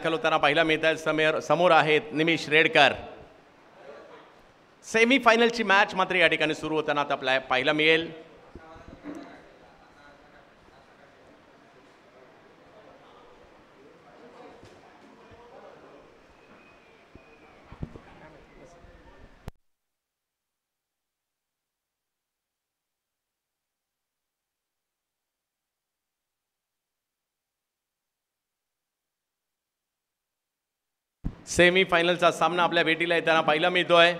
दाखल होताना पाहायला मिळत आहे. समोर आहेत निमिष रेडकर. सेमीफायनलची मॅच मात्र या ठिकाणी सुरू होताना आता आपल्याला पाहायला मिळेल. सेमीफायनलचा सामना आपल्या भेटीला येताना पाहायला मिळतोय.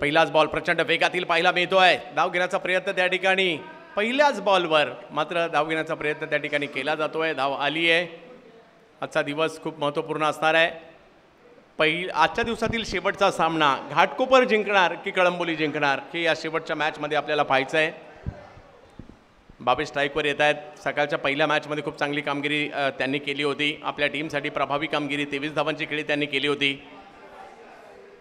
पहिलाच बॉल प्रचंड वेगातील पाहायला मिळतोय. धाव घेण्याचा प्रयत्न त्या ठिकाणी पहिल्याच बॉलवर मात्र धाव घेण्याचा प्रयत्न त्या ठिकाणी केला जातोय. धाव आली आहे. आजचा दिवस खूप महत्त्वपूर्ण असणार आहे. आजच्या दिवसातील शेवटचा सामना घाटकोपर जिंकणार की कळंबोली जिंकणार की या शेवटच्या मॅचमध्ये आपल्याला पाहायचं आहे. 22 स्ट्राईकवर येत आहेत. सकाळच्या पहिल्या मॅचमध्ये खूप चांगली कामगिरी त्यांनी केली होती. आपल्या टीमसाठी प्रभावी कामगिरी 23 धावांची खेळी त्यांनी केली होती.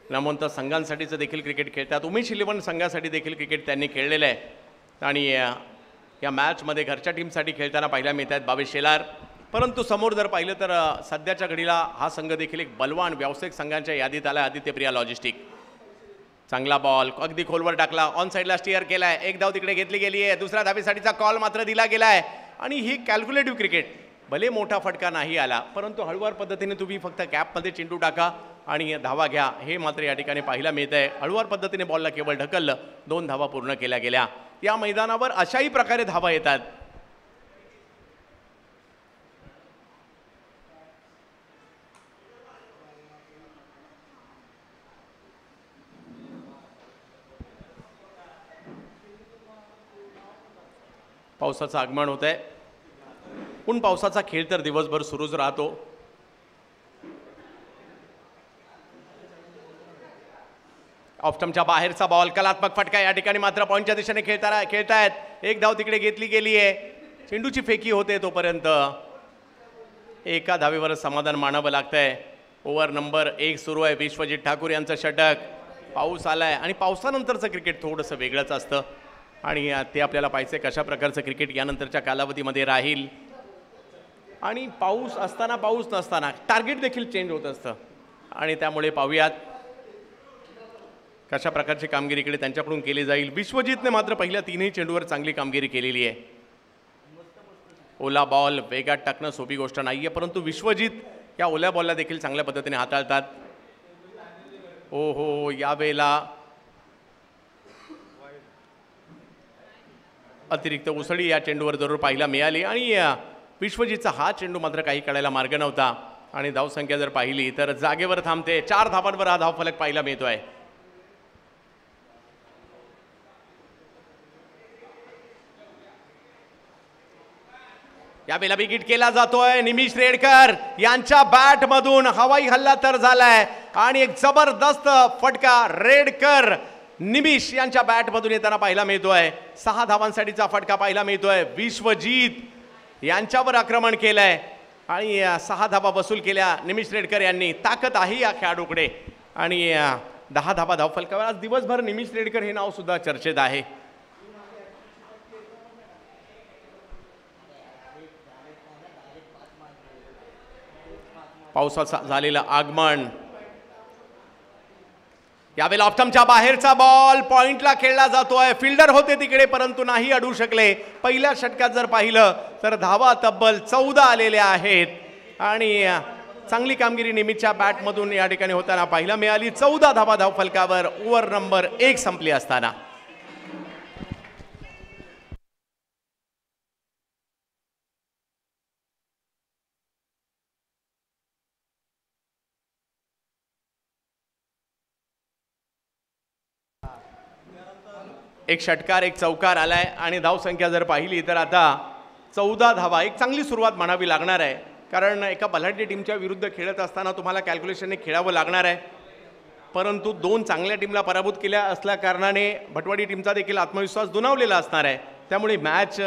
नामवंत संघांसाठीचं देखील क्रिकेट खेळतात. उमेश 11 संघासाठी देखील क्रिकेट त्यांनी खेळलेलं आहे. आणि या मॅचमध्ये घरच्या टीमसाठी खेळताना पाहायला मिळत आहेत 22 शेलार. परंतु समोर जर पाहिलं तर सध्याच्या घडीला हा संघ देखील एक बलवान व्यावसायिक संघांच्या यादीत आला. आदित्य प्रिया लॉजिस्टिक. चांगला बॉल अगदी खोलवर टाकला. ऑन साईडला स्टिअर केलाय. एक धाव तिकडे घेतली गेली आहे. दुसऱ्या धावेसाठीचा कॉल मात्र दिला गेला आहे. आणि ही कॅल्क्युलेटिव्ह क्रिकेट. भले मोठा फटका नाही आला परंतु हळूवार पद्धतीने तुम्ही फक्त कॅपमध्ये चेंडू टाका आणि धावा घ्या हे मात्र या ठिकाणी पाहायला मिळत आहे. हळूवार पद्धतीने बॉलला केवळ ढकललं. 2 धावा पूर्ण केल्या गेल्या. या मैदानावर अशाही प्रकारे धावा येतात. पावसाचं आगमन होत आहे. पण पावसाचा खेळ तर दिवसभर सुरूच राहतो. ऑफस्टंपच्या बाहेरचा बॉल कलात्मक फटका. या ठिकाणी मात्र पॉईंटच्या दिशेने खेळतायत. एक धाव तिकडे घेतली गेली आहे. चेंडूची फेकी होते तोपर्यंत एका धावेवर समाधान मानावं लागतंय. ओव्हर नंबर 1 सुरू आहे. विश्वजित ठाकूर यांचं षटक. पाऊस आलाय आणि पावसानंतरचं क्रिकेट थोडंसं वेगळंच असतं आणि ते आपल्याला पाहिजे कशा प्रकारचं क्रिकेट यानंतरच्या कालावधीमध्ये राहील. आणि पाऊस असताना पाऊस नसताना टार्गेट देखील चेंज होत असतं आणि त्यामुळे पाहूयात कशा प्रकारची कामगिरीकडे त्यांच्याकडून केली जाईल. विश्वजितने मात्र पहिल्या 3ही चेंडूवर चांगली कामगिरी केलेली आहे. ओला बॉल वेगात टाकणं सोपी गोष्ट नाही आहे परंतु विश्वजित या ओल्या बॉलला देखील चांगल्या पद्धतीने हाताळतात. हो यावेळेला अतिरिक्त उसळी या चेंडूवर जरूर पाहायला मिळाली आणि विश्वजितचा हा चेंडू मात्र काही कळायला मार्ग नव्हता. आणि धावसंख्या जर पाहिली तर जागेवर थांबते. 4 धावांवर हा धावफलक पाहायला मिळतोय. यावेळेला विकेट केला जातोय. निमिष रेडकर यांच्या बॅटमधून हवाई हल्ला तर झालाय आणि एक जबरदस्त फटका रेडकर निमिष यांच्या बॅटमधून येताना पाहायला मिळतोय. 6 धावांसाठीचा फटका पाहायला मिळतोय. विश्वजित यांच्यावर आक्रमण केलंय आणि 6 धावा वसूल केल्या निमिष रेडकर यांनी. ताकद आहे या खेळाडूकडे आणि 10 धावा धावफलकावर. आज दिवसभर निमिष रेडकर हे नाव सुद्धा चर्चेत आहे. पावसाचं झालेलं आगमन. यावेळेला ऑफस्टंपच्या बाहेरचा बॉल पॉइंटला खेळला जातोय. फिल्डर होते तिकडे परंतु नाही अडवू शकले. पहिल्या षटकात जर पाहिलं तर धावा तब्बल 14 आलेल्या आहेत आणि चांगली कामगिरी निमिषच्या बॅटमधून या ठिकाणी होताना पाहायला मिळाली. 14 धावा धावफलकावर ओव्हर नंबर 1 संपली असताना. एक षटकार एक चौकार आलाय आणि धावसंख्या जर पाहिली तर आता 14 धावा. एक चांगली सुरुवात म्हणावी लागणार आहे कारण एका बलाढ्य टीमच्या विरुद्ध खेळत असताना तुम्हाला कॅल्क्युलेशनने खेळावं लागणार आहे. परंतु 2 चांगल्या टीमला पराभूत केल्या असल्या कारणाने भटवाडी टीमचा देखील आत्मविश्वास दुणावलेला असणार आहे. त्यामुळे मॅच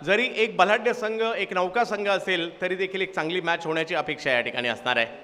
जरी एक बलाढ्य संघ एक नौका संघ असेल तरी देखील एक चांगली मॅच होण्याची अपेक्षा या ठिकाणी असणार आहे.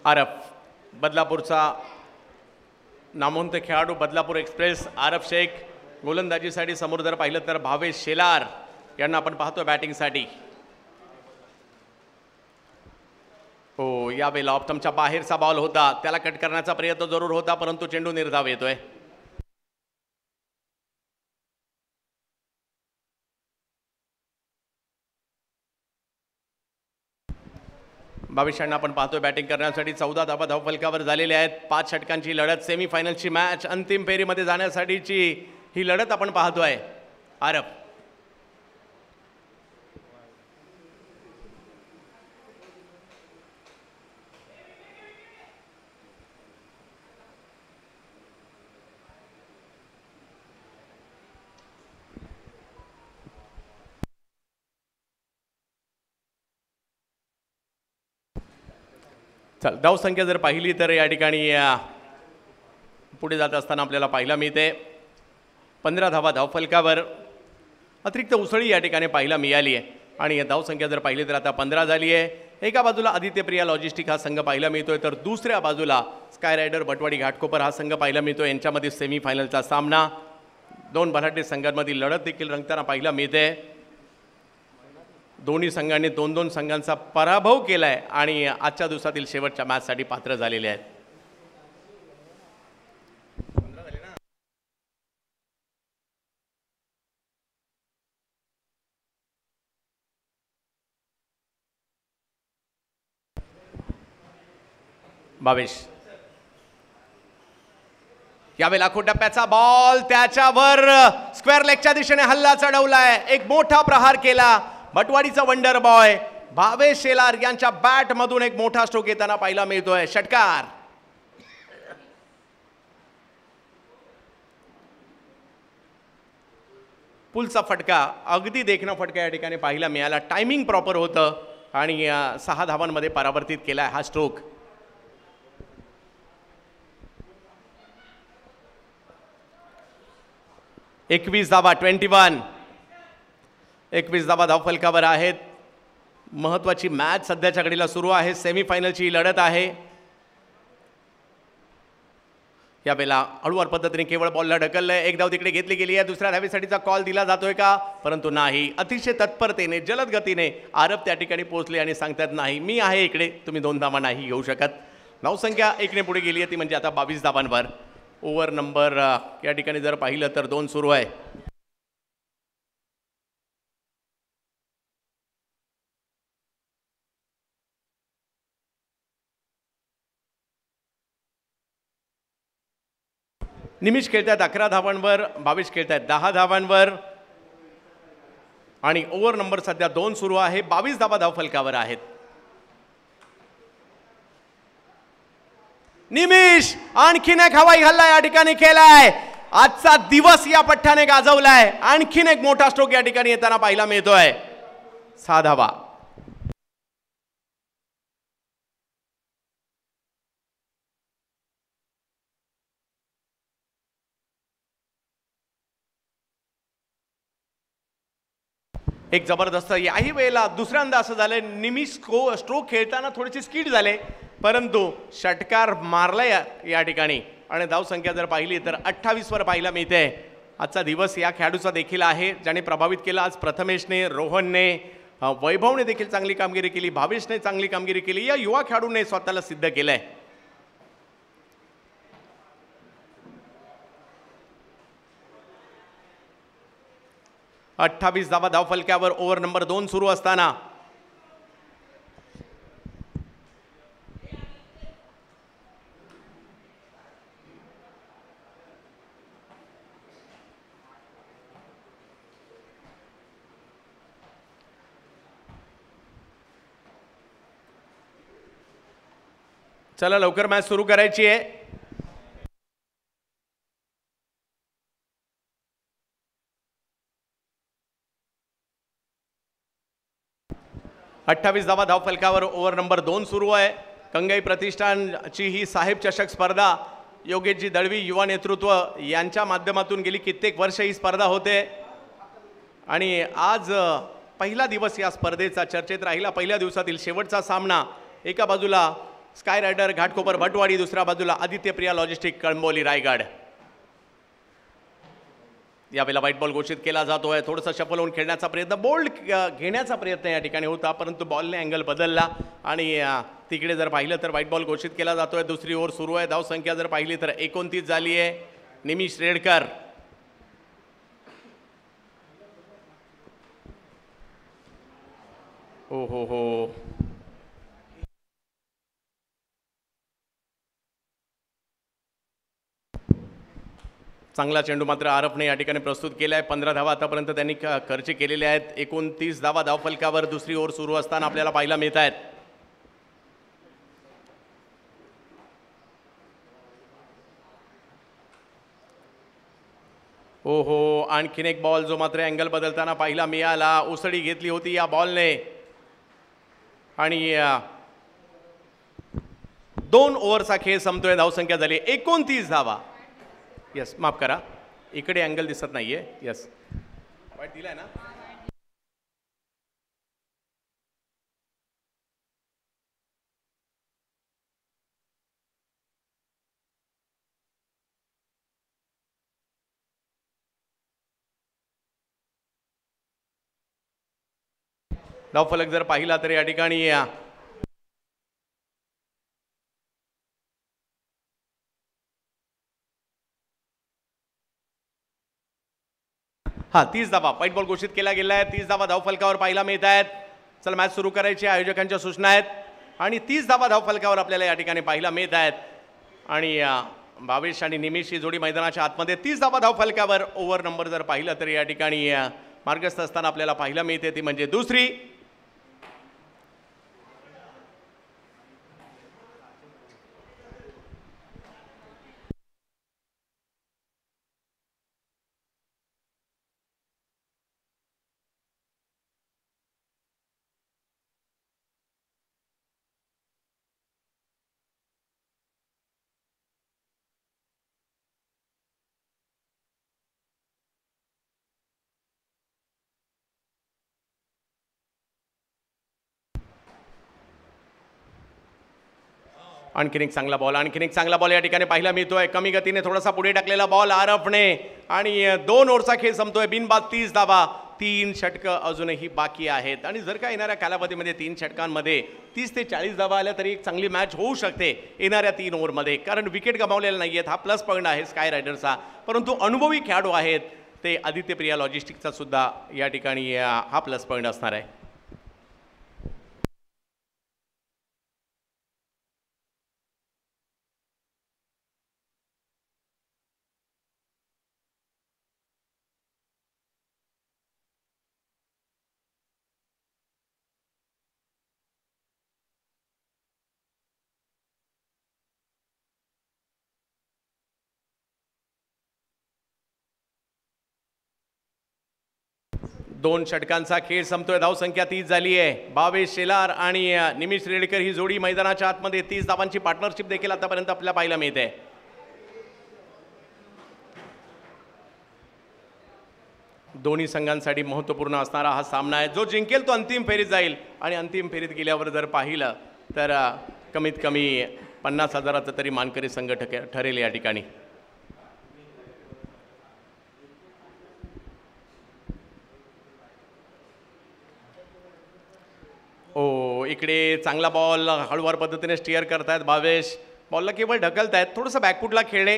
आरफ बदलापूरचा नामवंत खेळाडू बदलापूर एक्सप्रेस आरफ शेख. गोलंदाजीसाठी समोर जर पाहिलं तर भावेश शेलार यांना आपण पाहतो बॅटिंगसाठी. हो, यावेळेला ऑप्टमच्या बाहेरचा बॉल होता, त्याला कट करण्याचा प्रयत्न जरूर होता परंतु चेंडू निर्धाव येतोय. भावेशांना आपण पाहतोय बॅटिंग करण्यासाठी. 14 धावा धावफलकावर झालेल्या आहेत. 5 षटकांची लढत, सेमीफायनलची मॅच, अंतिम फेरीमध्ये जाण्यासाठीची ही लढत आपण पाहतोय. आरफ चल, धावसंख्या जर पाहिली तर या ठिकाणी पुढे जात असताना आपल्याला पाहायला मिळते 15 धावा धावफलकावर. अतिरिक्त उसळी या ठिकाणी पाहायला मिळाली आहे आणि धावसंख्या जर पाहिली तर आता 15 झाली आहे. एका बाजूला आदित्यप्रिया लॉजिस्टिक हा संघ पाहायला मिळतोय तर दुसऱ्या बाजूला स्काय रायडर भटवाडी घाटकोपर हा संघ पाहायला मिळतोय. यांच्यामध्ये सेमीफायनलचा सामना, 2 बलाढ्य संघांमधील लढत देखील रंगताना पाहायला मिळते. दोन्ही संघांनी 2-2 संघांचा पराभव केलाय आणि आजच्या दिवसातील शेवटच्या मॅचसाठी पात्र झालेले आहेत. भावेश यावेळेला लाखो टप्प्याचा बॉल, त्याच्यावर स्क्वेअर लेगच्या दिशेने हल्ला चढवलाय, एक मोठा प्रहार केला. भटवाडीचा वंडर बॉय भावेश शेलार यांच्या बॅट मधून एक मोठा स्ट्रोक येताना पाहायला मिळतोय. षटकार. पुलचा फटका, अगदी देखणा फटका या ठिकाणी पाहायला मिळाला. टायमिंग प्रॉपर होतं आणि 6 धावांमध्ये परावर्तित केलाय हा स्ट्रोक. एकवीस धावा 21 धावा धावफलकावर आहेत. महत्वाची मॅच सध्याच्या घडीला सुरू आहे. सेमीफायनलची लढत आहे. यावेळेला हळूवार पद्धतीने केवळ बॉलला ढकललंय. एक धाव तिकडे घेतली गेली आहे. दुसऱ्या धावेसाठीचा कॉल दिला जातोय का, परंतु नाही. अतिशय तत्परतेने जलद गतीने आरफ त्या ठिकाणी पोहोचले आणि सांगतात नाही मी आहे इकडे, तुम्ही 2 धावा नाही घेऊ शकत. धावसंख्या 1 ने पुढे गेली आहे, ती म्हणजे आता 22 धावांवर. ओव्हर नंबर या ठिकाणी जर पाहिलं तर 2 सुरू आहे. निमिष खेळतात 11 धावांवर, भावेश खेळतात 10 धावांवर आणि ओव्हर नंबर सध्या 2 सुरू आहे. 22 धावा धावफलकावर आहेत. निमिष आणखीन एक हवाई हल्ला या ठिकाणी केलाय. आजचा दिवस या पठ्ठ्याने गाजवलाय. आणखीन एक मोठा स्ट्रोक या ठिकाणी येताना पाहायला मिळतोय. 6 धावा. एक जबरदस्त, याही वेळेला दुसऱ्यांदा असं झालंय निमिष स्ट्रोक खेळताना थोडेसे स्किड झाले परंतु षटकार मारला या ठिकाणी आणि धावसंख्या जर पाहिली तर 28 वर पाहायला मिळते. आजचा दिवस या खेळाडूचा देखील आहे ज्याने प्रभावित केला. आज प्रथमेशने, रोहनने, वैभवने देखील चांगली कामगिरी केली, भावेशने चांगली कामगिरी केली. या युवा खेळाडूने स्वतःला सिद्ध केलंय. – 28 धावा धावफलकावर ओव्हर नंबर 2 सुरू असताना चला लवकर मॅच सुरू करायची आहे. 28 धावा धावफलकावर ओव्हर नंबर 2 सुरू आहे. कंगाई प्रतिष्ठानची ही साहेब चषक स्पर्धा योगेशजी दळवी युवा नेतृत्व यांच्या माध्यमातून गेली कित्येक वर्ष ही स्पर्धा होते आणि आज पहिला दिवस या स्पर्धेचा चर्चेत राहिला. पहिल्या दिवसातील शेवटचा सामना, एका बाजूला स्काय रायडर घाटकोपर भटवाडी, दुसऱ्या बाजूला आदित्य प्रिया लॉजिस्टिक कळंबोली रायगड. यावेळेला व्हाईट बॉल घोषित केला जातोय. थोडंसं शफल होऊन खेळण्याचा प्रयत्न, बोल्ड घेण्याचा प्रयत्न या ठिकाणी होता, परंतु बॉलने अँगल बदलला आणि तिकडे जर पाहिलं तर व्हाईट बॉल घोषित केला जातोय. दुसरी ओव्हर सुरू आहे. धावसंख्या जर पाहिली तर 29 झाली आहे. निमिष रेडकर हो चांगला चेंडू मात्र आरफने या ठिकाणी प्रस्तुत केला आहे. 15 धावा आतापर्यंत त्यांनी खर्च केलेले आहेत. 29 धावा धावफलकावर दुसरी ओव्हर सुरू असताना आपल्याला पाहायला मिळत आहेत. हो आणखीन एक बॉल जो मात्र अँगल बदलताना पाहिला मिळाला. उसळी घेतली होती या बॉलने आणि 2 ओव्हरचा खेळ संपतोय. धावसंख्या झाली 29 धावा. यस माफ करा, इकडे अँगल दिसत नाहीये. यस वाईट दिलाय ना. धावफलक जर पाहिला तर या ठिकाणी हा 30 धावा व्हाईट बॉल घोषित केला गेला आहे. 30 धावा धावफलकावर पाहायला मिळत आहेत. चला मॅच सुरू करायची आयोजकांच्या सूचना आहेत आणि 30 धावा धावफलकावर आपल्याला या ठिकाणी पाहायला मिळत आहेत. आणि भावेश आणि निमिष ही जोडी मैदानाच्या आतमध्ये 30 धावा धावफलकावर. ओव्हर नंबर जर पाहिलं तर या ठिकाणी मार्गस्थ असताना आपल्याला पाहायला मिळते ती म्हणजे दुसरी. आणखीन एक चांगला बॉल या ठिकाणी पाहायला मिळतोय. कमी गतीने थोडासा पुढे टाकलेला बॉल आरफने आणि 2 ओव्हरचा खेळ संपतोय. बिनबाद 30 धावा. 3 षटकं अजूनही बाकी आहेत आणि जर का येणाऱ्या कालावधीमध्ये 3 षटकांमध्ये 30 ते 40 धावा आल्या तरी एक चांगली मॅच होऊ शकते येणाऱ्या 3 ओव्हरमध्ये, कारण विकेट गमावलेल्या नाही आहेत. हा प्लस पॉईंट आहे स्काय रायडरचा, परंतु अनुभवी खेळाडू आहेत ते आदित्य प्रिया लॉजिस्टिकचा सुद्धा या ठिकाणी हा प्लस पॉईंट असणार आहे. दोन षटकांचा खेळ संपतोय. धावसंख्या 30 झाली आहे. भावेश शेलार आणि निमिष रेडकर ही जोडी मैदानाच्या आतमध्ये 30 धावांची पार्टनरशिप देखील आतापर्यंत आपल्याला पाहायला मिळते. दोन्ही संघांसाठी महत्त्वपूर्ण असणारा हा सामना आहे. जो जिंकेल तो अंतिम फेरीत जाईल आणि अंतिम फेरीत गेल्यावर जर पाहिलं तर कमीत कमी 50,000चा तरी मानकरी संघ ठरेल या ठिकाणी. इकडे चांगला बॉल हळूवार पद्धतीने स्टिअर करतायत भावेश. बॉलला केवळ ढकलतायत, थोडंसं बॅकफुटला खेळले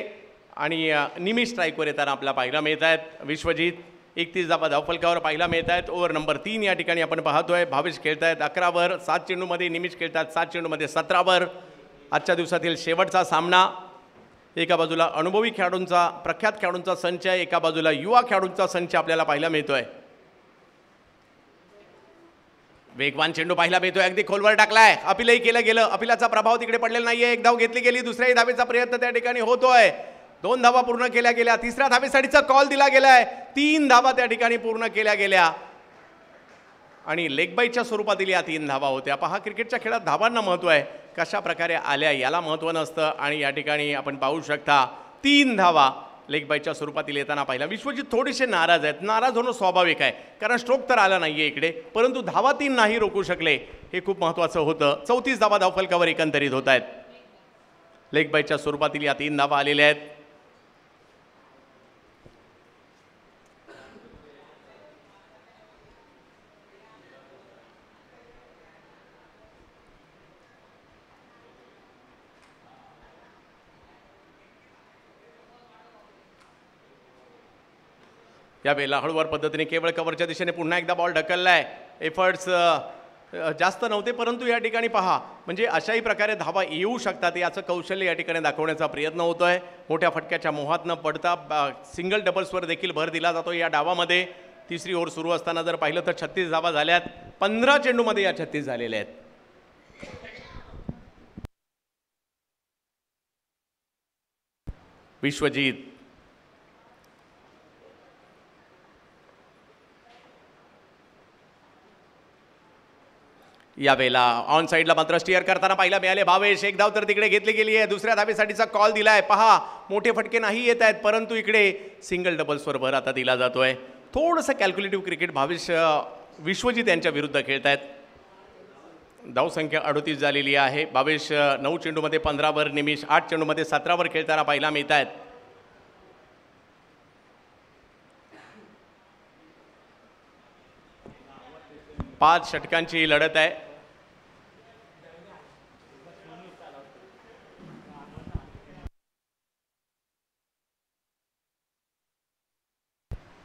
आणि निमिष स्ट्राईकवर येताना आपल्याला पाहायला मिळत आहेत. विश्वजित 31 धावा धावफलकावर पाहायला मिळत आहेत. ओव्हर नंबर 3 या ठिकाणी आपण पाहतोय. भावेश खेळतायत 11वर, 7 चेंडूमध्ये. निमिष खेळतात 7 चेंडूमध्ये 17वर. आजच्या दिवसातील शेवटचा सामना. एका बाजूला अनुभवी खेळाडूंचा, प्रख्यात खेळाडूंचा संच आहे, एका बाजूला युवा खेळाडूंचा संच आपल्याला पाहायला मिळतोय. वेगवान चेंडू पाहायला मिळतोय, अगदी खोलवर टाकलाय. अपीलही केलं गेलं, अपीलाचा प्रभाव तिकडे पडलेला नाहीये. एक धाव घेतली गेली, दुसऱ्याही धावेचा प्रयत्न त्या ठिकाणी होतोय. 2 धावा पूर्ण केल्या गेल्या. तिसऱ्या धावेसाठीचा कॉल दिला गेलाय. 3 धावा त्या ठिकाणी पूर्ण केल्या गेल्या आणि लेग बाईच्या स्वरूपातील या 3 धावा होत्या. पहा, क्रिकेटच्या खेळात धावांना महत्त्व आहे, कशा प्रकारे आल्या याला महत्त्व नसतं आणि या ठिकाणी आपण पाहू शकता 3 धावा लेग बायच्या स्वरूपातील येताना पाहिला. विश्वजित थोडेसे नाराज आहेत. नाराज होणं स्वाभाविक आहे, कारण स्ट्रोक तर आला नाही आहे इकडे, परंतु धावा 3 नाही रोखू शकले, हे खूप महत्त्वाचं होतं. 34 धावा धावफलकावर एकंदरीत होत आहेत. लेग बायच्या स्वरूपातील या 3 धावा आलेल्या आहेत. यावेळेला हळूवार पद्धतीने केवळ कव्हरच्या दिशेने पुन्हा एकदा बॉल ढकललाय. एफर्ट्स जास्त नव्हते, परंतु या ठिकाणी पहा, म्हणजे अशाही प्रकारे धावा येऊ शकतात याचं कौशल्य या ठिकाणी दाखवण्याचा प्रयत्न होतोय. मोठ्या फटक्याच्या मोहात न पडता सिंगल डबल्सवर देखील भर दिला जातो या डावामध्ये. तिसरी ओव्हर सुरू असताना जर पाहिलं तर 36 धावा झाल्यात. 15 चेंडूमध्ये या 36 झालेल्या आहेत. विश्वजित यावेळेला ऑन साईडला मात्र स्टिअर करताना पाहिला मिळाले. भावेश एक धाव तर तिकडे घेतली गेली आहे. दुसऱ्या धावेसाठीचा कॉल दिलाय. पहा, मोठे फटके नाही येत आहेत, परंतु इकडे सिंगल डबल्सवर भर आता दिला जातोय. थोडंसं कॅल्क्युलेटिव्ह क्रिकेट भावेश विश्वजित यांच्या विरुद्ध खेळत आहेत. धावसंख्या 38 झालेली आहे. भावेश 9 चेंडूमध्ये 15 वर, निमिष 8 चेंडूमध्ये 17 वर खेळताना पाहायला मिळत आहेत. 5 षटकांची ही लढत आहे.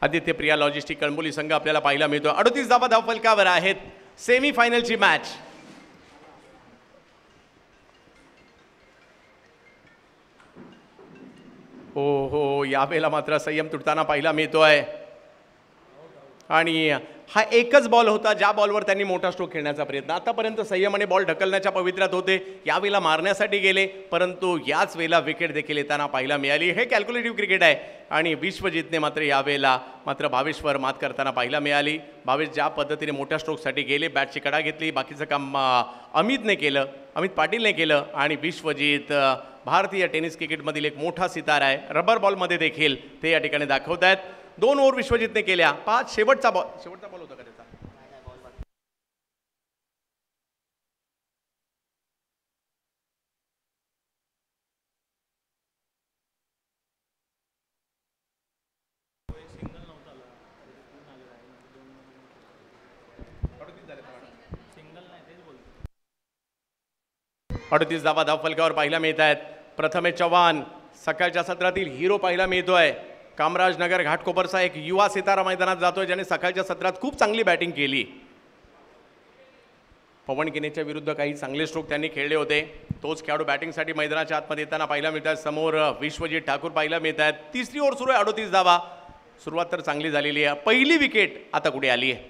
आदित्य प्रिया लॉजिस्टिक कळंबोली संघ आपल्याला पाहायला मिळतो. 38 धावा धावफलकावर आहेत. सेमी फायनलची मॅच. हो, यावेळेला मात्र संयम तुटताना पाहायला मिळतोय. आणि हा एकच बॉल होता ज्या बॉलवर त्यांनी मोठा स्ट्रोक खेळण्याचा प्रयत्न. आतापर्यंत संयमाने बॉल ढकलण्याच्या पवित्र्यात होते. यावेळेला मारण्यासाठी गेले, परंतु याच वेळेला विकेट देखील येताना पाहायला मिळाली. हे कॅल्क्युलेटिव्ह क्रिकेट आहे. आणि विश्वजितने मात्र यावेळेला मात्र भावेशवर मात करताना पाहायला मिळाली. भावेश ज्या पद्धतीने मोठ्या स्ट्रोकसाठी गेले, बॅटची कडा घेतली, बाकीचं काम अमित पाटीलने केलं. आणि विश्वजित भारतीय टेनिस क्रिकेटमधील एक मोठा सितारा आहे. रबर बॉलमध्ये देखील ते या ठिकाणी दाखवत आहेत. 2 ओव्हर विश्वजितने केल्या. 5 शेवटचा बॉल होता का त्याचा? अडतीस धावा धावफलकावर पाहायला मिळत आहेत. प्रथमेश चव्हाण सकाळच्या सत्रातील हिरो पाहायला मिळतोय. कामराजनगर घाटकोपरचा एक युवा सितारा मैदानात जातोय, ज्याने सकाळच्या सत्रात खूप चांगली बॅटिंग केली. पवन किनेच्या विरुद्ध काही चांगले स्ट्रोक त्यांनी खेळले होते. तोच खेळाडू बॅटिंगसाठी मैदानाच्या आतमध्ये येताना पाहायला मिळतात. समोर विश्वजित ठाकूर पाहायला मिळत आहेत. तिसरी ओव्हर सुरू आहे. 38 धावा. सुरुवात तर चांगली झालेली आहे. पहिली विकेट आता कुठे आली आहे?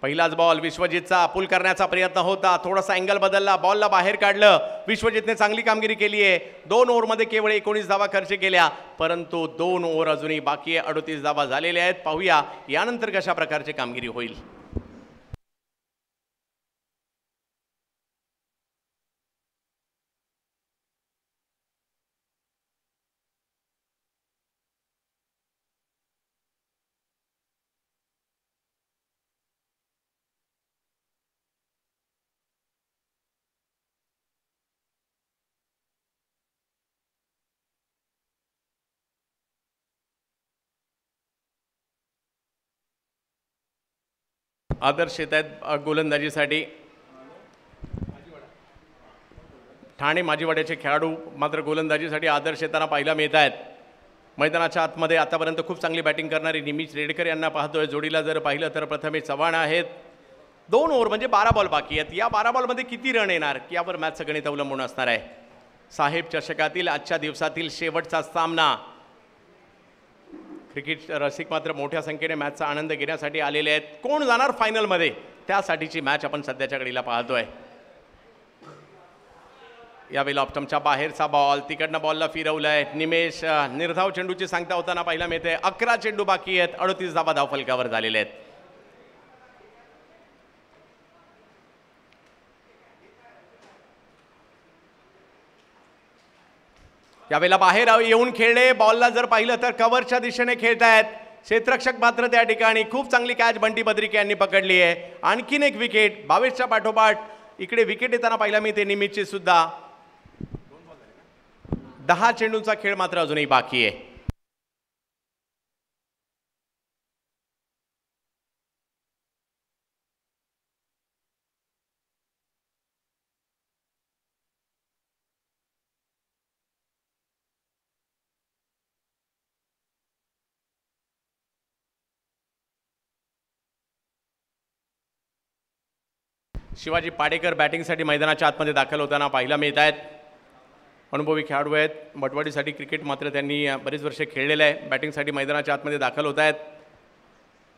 पहिलाच बॉल विश्वजितचा पुल करण्याचा प्रयत्न होता. थोडासा अँगल बदलला, बॉलला बाहेर काढलं. विश्वजितने चांगली कामगिरी केली आहे. 2 ओव्हरमध्ये केवळ 19 धावा खर्च केल्या, परंतु 2 ओव्हर अजूनही बाकी आहे. 38 धावा झालेल्या आहेत. पाहूया यानंतर कशा प्रकारची कामगिरी होईल. आदर्श येत आहेत गोलंदाजीसाठी. ठाणे माजीवाड्याचे खेळाडू मात्र गोलंदाजीसाठी आदर्श येताना पाहायला मिळत आहेत. मैदानाच्या आतमध्ये आतापर्यंत खूप चांगली बॅटिंग करणारी निमिष रेडकर यांना पाहतोय. जोडीला जर पाहिलं तर प्रथमेश चव्हाण आहेत. 2 ओव्हर म्हणजे 12 बॉल बाकी आहेत. या 12 बॉलमध्ये किती रन येणार यावर मॅचचं गणित अवलंबून असणार आहे. साहेब चषकातील आजच्या दिवसातील शेवटचा सामना. क्रिकेट रसिक मात्र मोठ्या संख्येने मॅचचा आनंद घेण्यासाठी आलेले आहेत. कोण जाणार फायनलमध्ये त्यासाठीची मॅच आपण सध्याच्या घडीला पाहतोय. यावेळेला ऑप्टमच्या बाहेरचा बॉल, तिकडनं बॉलला फिरवलाय. निमेश निर्धाव चेंडूची सांगता होताना पाहायला मिळते. 11 चेंडू बाकी आहेत. 38 धावा धावफलकावर झालेले आहेत. यावेळेला बाहेर येऊन खेळले, बॉलला जर पाहिलं तर कव्हरच्या दिशेने खेळतायत क्षेत्ररक्षक. मात्र त्या ठिकाणी खूप चांगली कॅच बंटी बद्रिके यांनी पकडली आहे. आणखीन एक विकेट 22च्या पाठोपाठ इकडे विकेट येताना पाहिला मी ते निमितची सुद्धा. 10 चेंडूंचा खेळ मात्र अजूनही बाकी आहे. शिवाजी पाडेकर बॅटिंगसाठी मैदानाच्या आतमध्ये दाखल होताना पाहायला मिळत आहेत. अनुभवी खेळाडू आहेत. मटवाडीसाठी क्रिकेट मात्र त्यांनी बरेच वर्षे खेळलेलं आहे. बॅटिंगसाठी मैदानाच्या आतमध्ये दाखल होत आहेत.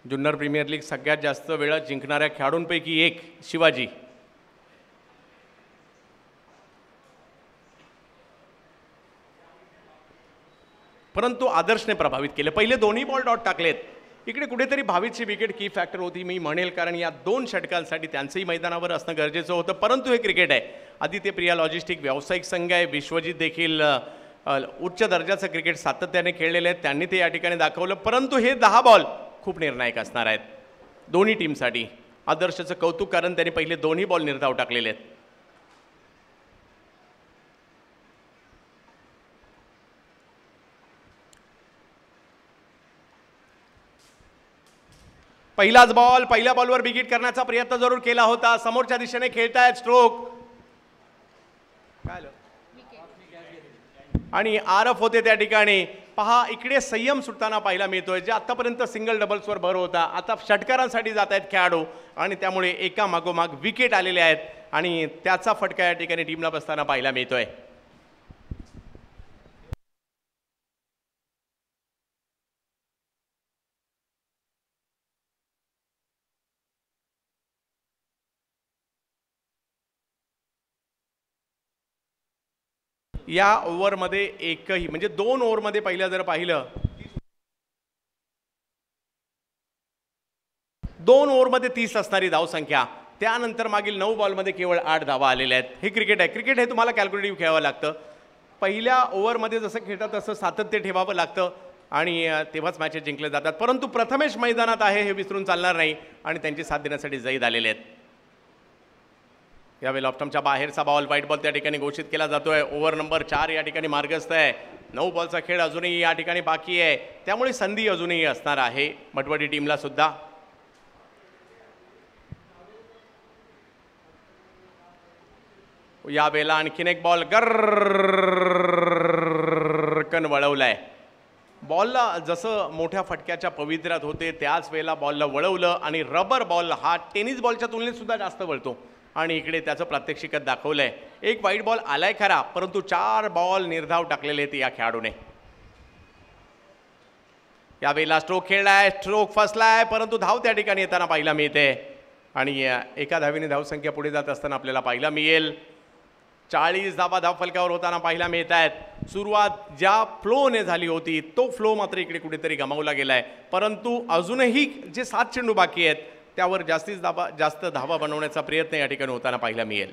जुन्नर प्रीमियर लीग सगळ्यात जास्त वेळा जिंकणाऱ्या खेळाडूंपैकी एक शिवाजी. परंतु आदर्शने प्रभावित केले. पहिले दोन्ही बॉल डॉट टाकलेत. इकडे कुठेतरी भावितची विकेट की फॅक्टर होती मी म्हणेल, कारण या 2 षटकांसाठी त्यांचंही मैदानावर असणं गरजेचं होतं. परंतु हे क्रिकेट आहे. आदित्य प्रिया लॉजिस्टिक व्यावसायिक संघ आहे. विश्वजित देखील उच्च दर्जाचं क्रिकेट सातत्याने खेळलेले आहेत. त्यांनी ते या ठिकाणी दाखवलं. परंतु हे 10 बॉल खूप निर्णायक असणार आहेत दोन्ही टीमसाठी. आदर्शचं कौतुक, कारण त्यांनी पहिले दोन्ही बॉल निर्धाव टाकलेले आहेत. पहिलाच बॉल, पहिल्या बॉलवर विकेट करण्याचा प्रयत्न जरूर केला होता. समोरच्या दिशेने खेळतायत स्ट्रोक आणि आरफ होते त्या ठिकाणी. पहा इकडे संयम सुटताना पाहायला मिळतोय. जे आतापर्यंत सिंगल डबल्सवर भर होता, आता षटकारांसाठी जात आहेत खेळाडू आणि त्यामुळे एका मागोमाग विकेट आलेले आहेत आणि त्याचा फटका या ठिकाणी टीमला बसताना पाहायला मिळतोय. या ओव्हरमध्ये एकही म्हणजे 2 ओव्हरमध्ये पहिल्या जर पाहिलं 2 ओव्हरमध्ये 30 असणारी धावसंख्या, त्यानंतर मागील 9 बॉलमध्ये केवळ 8 धावा आलेल्या आहेत. हे क्रिकेट आहे. क्रिकेट हे तुम्हाला कॅल्क्युलेटिव्ह खेळावं लागतं. पहिल्या ओव्हरमध्ये जसं खेळतात तसं सातत्य ठेवावं लागतं आणि तेव्हाच मॅचेस जिंकले जातात. परंतु प्रथमेश मैदानात आहे हे विसरून चालणार नाही आणि त्यांची साथ देण्यासाठी जैद आलेले आहेत. यावेळी ऑप्टमच्या बाहेरचा बॉल, व्हाईट बॉल त्या ठिकाणी घोषित केला जातोय. ओव्हर नंबर 4 या ठिकाणी मार्गस्थ आहे. 9 बॉलचा खेळ अजूनही या ठिकाणी बाकी आहे, त्यामुळे संधी अजूनही असणार आहे मटवाडी टीमला सुद्धा. यावेळेला आणखीन एक बॉल गरकन वळवलाय. बॉलला जसं मोठ्या फटक्याच्या पवित्र्यात होते त्याच वेळेला बॉलला वळवलं आणि रबर बॉल हा टेनिस बॉलच्या तुलनेत सुद्धा जास्त वळतो आणि इकडे त्याचं प्रात्यक्षिकत दाखवलंय. एक वाईट बॉल आलाय खरा, परंतु 4 बॉल निर्धाव टाकलेले आहेत या खेळाडूने. यावेळेला स्ट्रोक खेळलाय, स्ट्रोक फसलाय, परंतु धाव त्या ठिकाणी येताना पाहायला मिळते आणि एका धावेने धावसंख्या पुढे जात असताना आपल्याला पाहायला मिळेल. 40 धावा धावफलकावर होताना पाहायला मिळत आहेत. सुरुवात ज्या फ्लोने झाली होती तो फ्लो मात्र इकडे कुठेतरी गमावला गेलाय. परंतु अजूनही जे 7 चेंडू बाकी आहेत त्यावर जास्त धावा बनवण्याचा प्रयत्न या ठिकाणी होताना पाहायला मिळेल.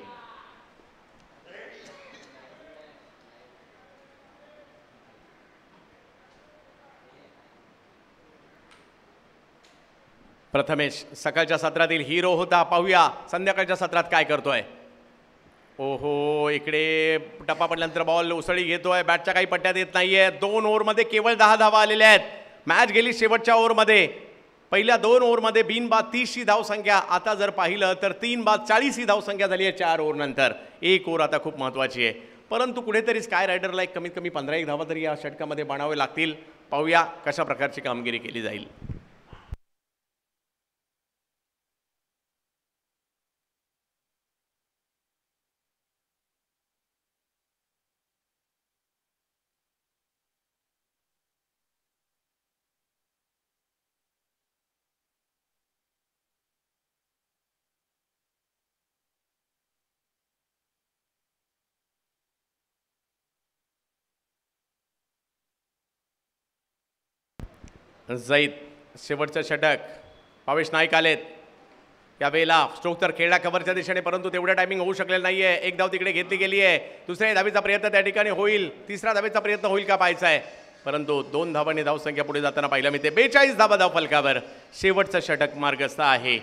प्रथमेश सकाळच्या सत्रातील हिरो होता. पाहूया संध्याकाळच्या सत्रात काय करतोय. ओहो, इकडे टप्पा पडल्यानंतर बॉल उसळी घेतोय. बॅटच्या काही पट्ट्यात येत नाहीये. 2 ओव्हरमध्ये केवळ 10 धावा आलेल्या आहेत. मॅच गेली शेवटच्या ओव्हरमध्ये. पहिल्या 2 ओव्हरमध्ये बिनबाद 30 ही धावसंख्या. आता जर पाहिलं तर 3 बाद 40 ही धावसंख्या झाली आहे 4 ओव्हरनंतर. 1 ओव्हर आता खूप महत्त्वाची आहे. परंतु कुठेतरी स्काय रायडरला एक कमीत कमी 15 धावा तरी या षटकामध्ये बनावे लागतील. पाहूया कशा प्रकारची कामगिरी केली जाईल. जैद शेवटचं षटक. भावेश नाईक आलेत. यावेळेला स्ट्रोक तर खेळला कव्हरच्या दिशेने, परंतु तेवढं टायमिंग होऊ शकलेलं नाहीये. एक धाव तिकडे घेतली गेली आहे. दुसऱ्या धावेचा प्रयत्न त्या ठिकाणी होईल, तिसरा धावेचा प्रयत्न होईल का पाहायचा आहे, परंतु 2 धावांनी धावसंख्या पुढे जाताना पाहायला मिळते. 42 धावा धाव फलकावर. शेवटचं षटक मार्गस्थ आहे.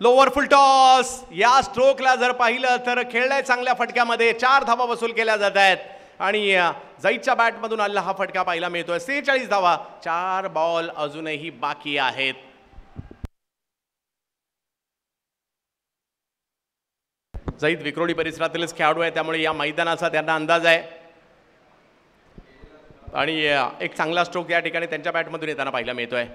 लोअर फुल टॉस. या स्ट्रोकला जर पाहिलं तर खेळलाय चांगल्या फटक्यामध्ये 4 धावा वसूल केल्या जात आहेत आणि जैदच्या बॅटमधून आलेला हा फटका पाहायला मिळतोय. 46 धावा, 4 बॉल अजूनही बाकी आहेत. जैद विक्रोळी परिसरातीलच खेळाडू आहे, त्यामुळे या मैदानाचा त्यांना अंदाज आहे आणि एक चांगला स्ट्रोक या ठिकाणी त्यांच्या बॅटमधून येताना पाहायला मिळतोय.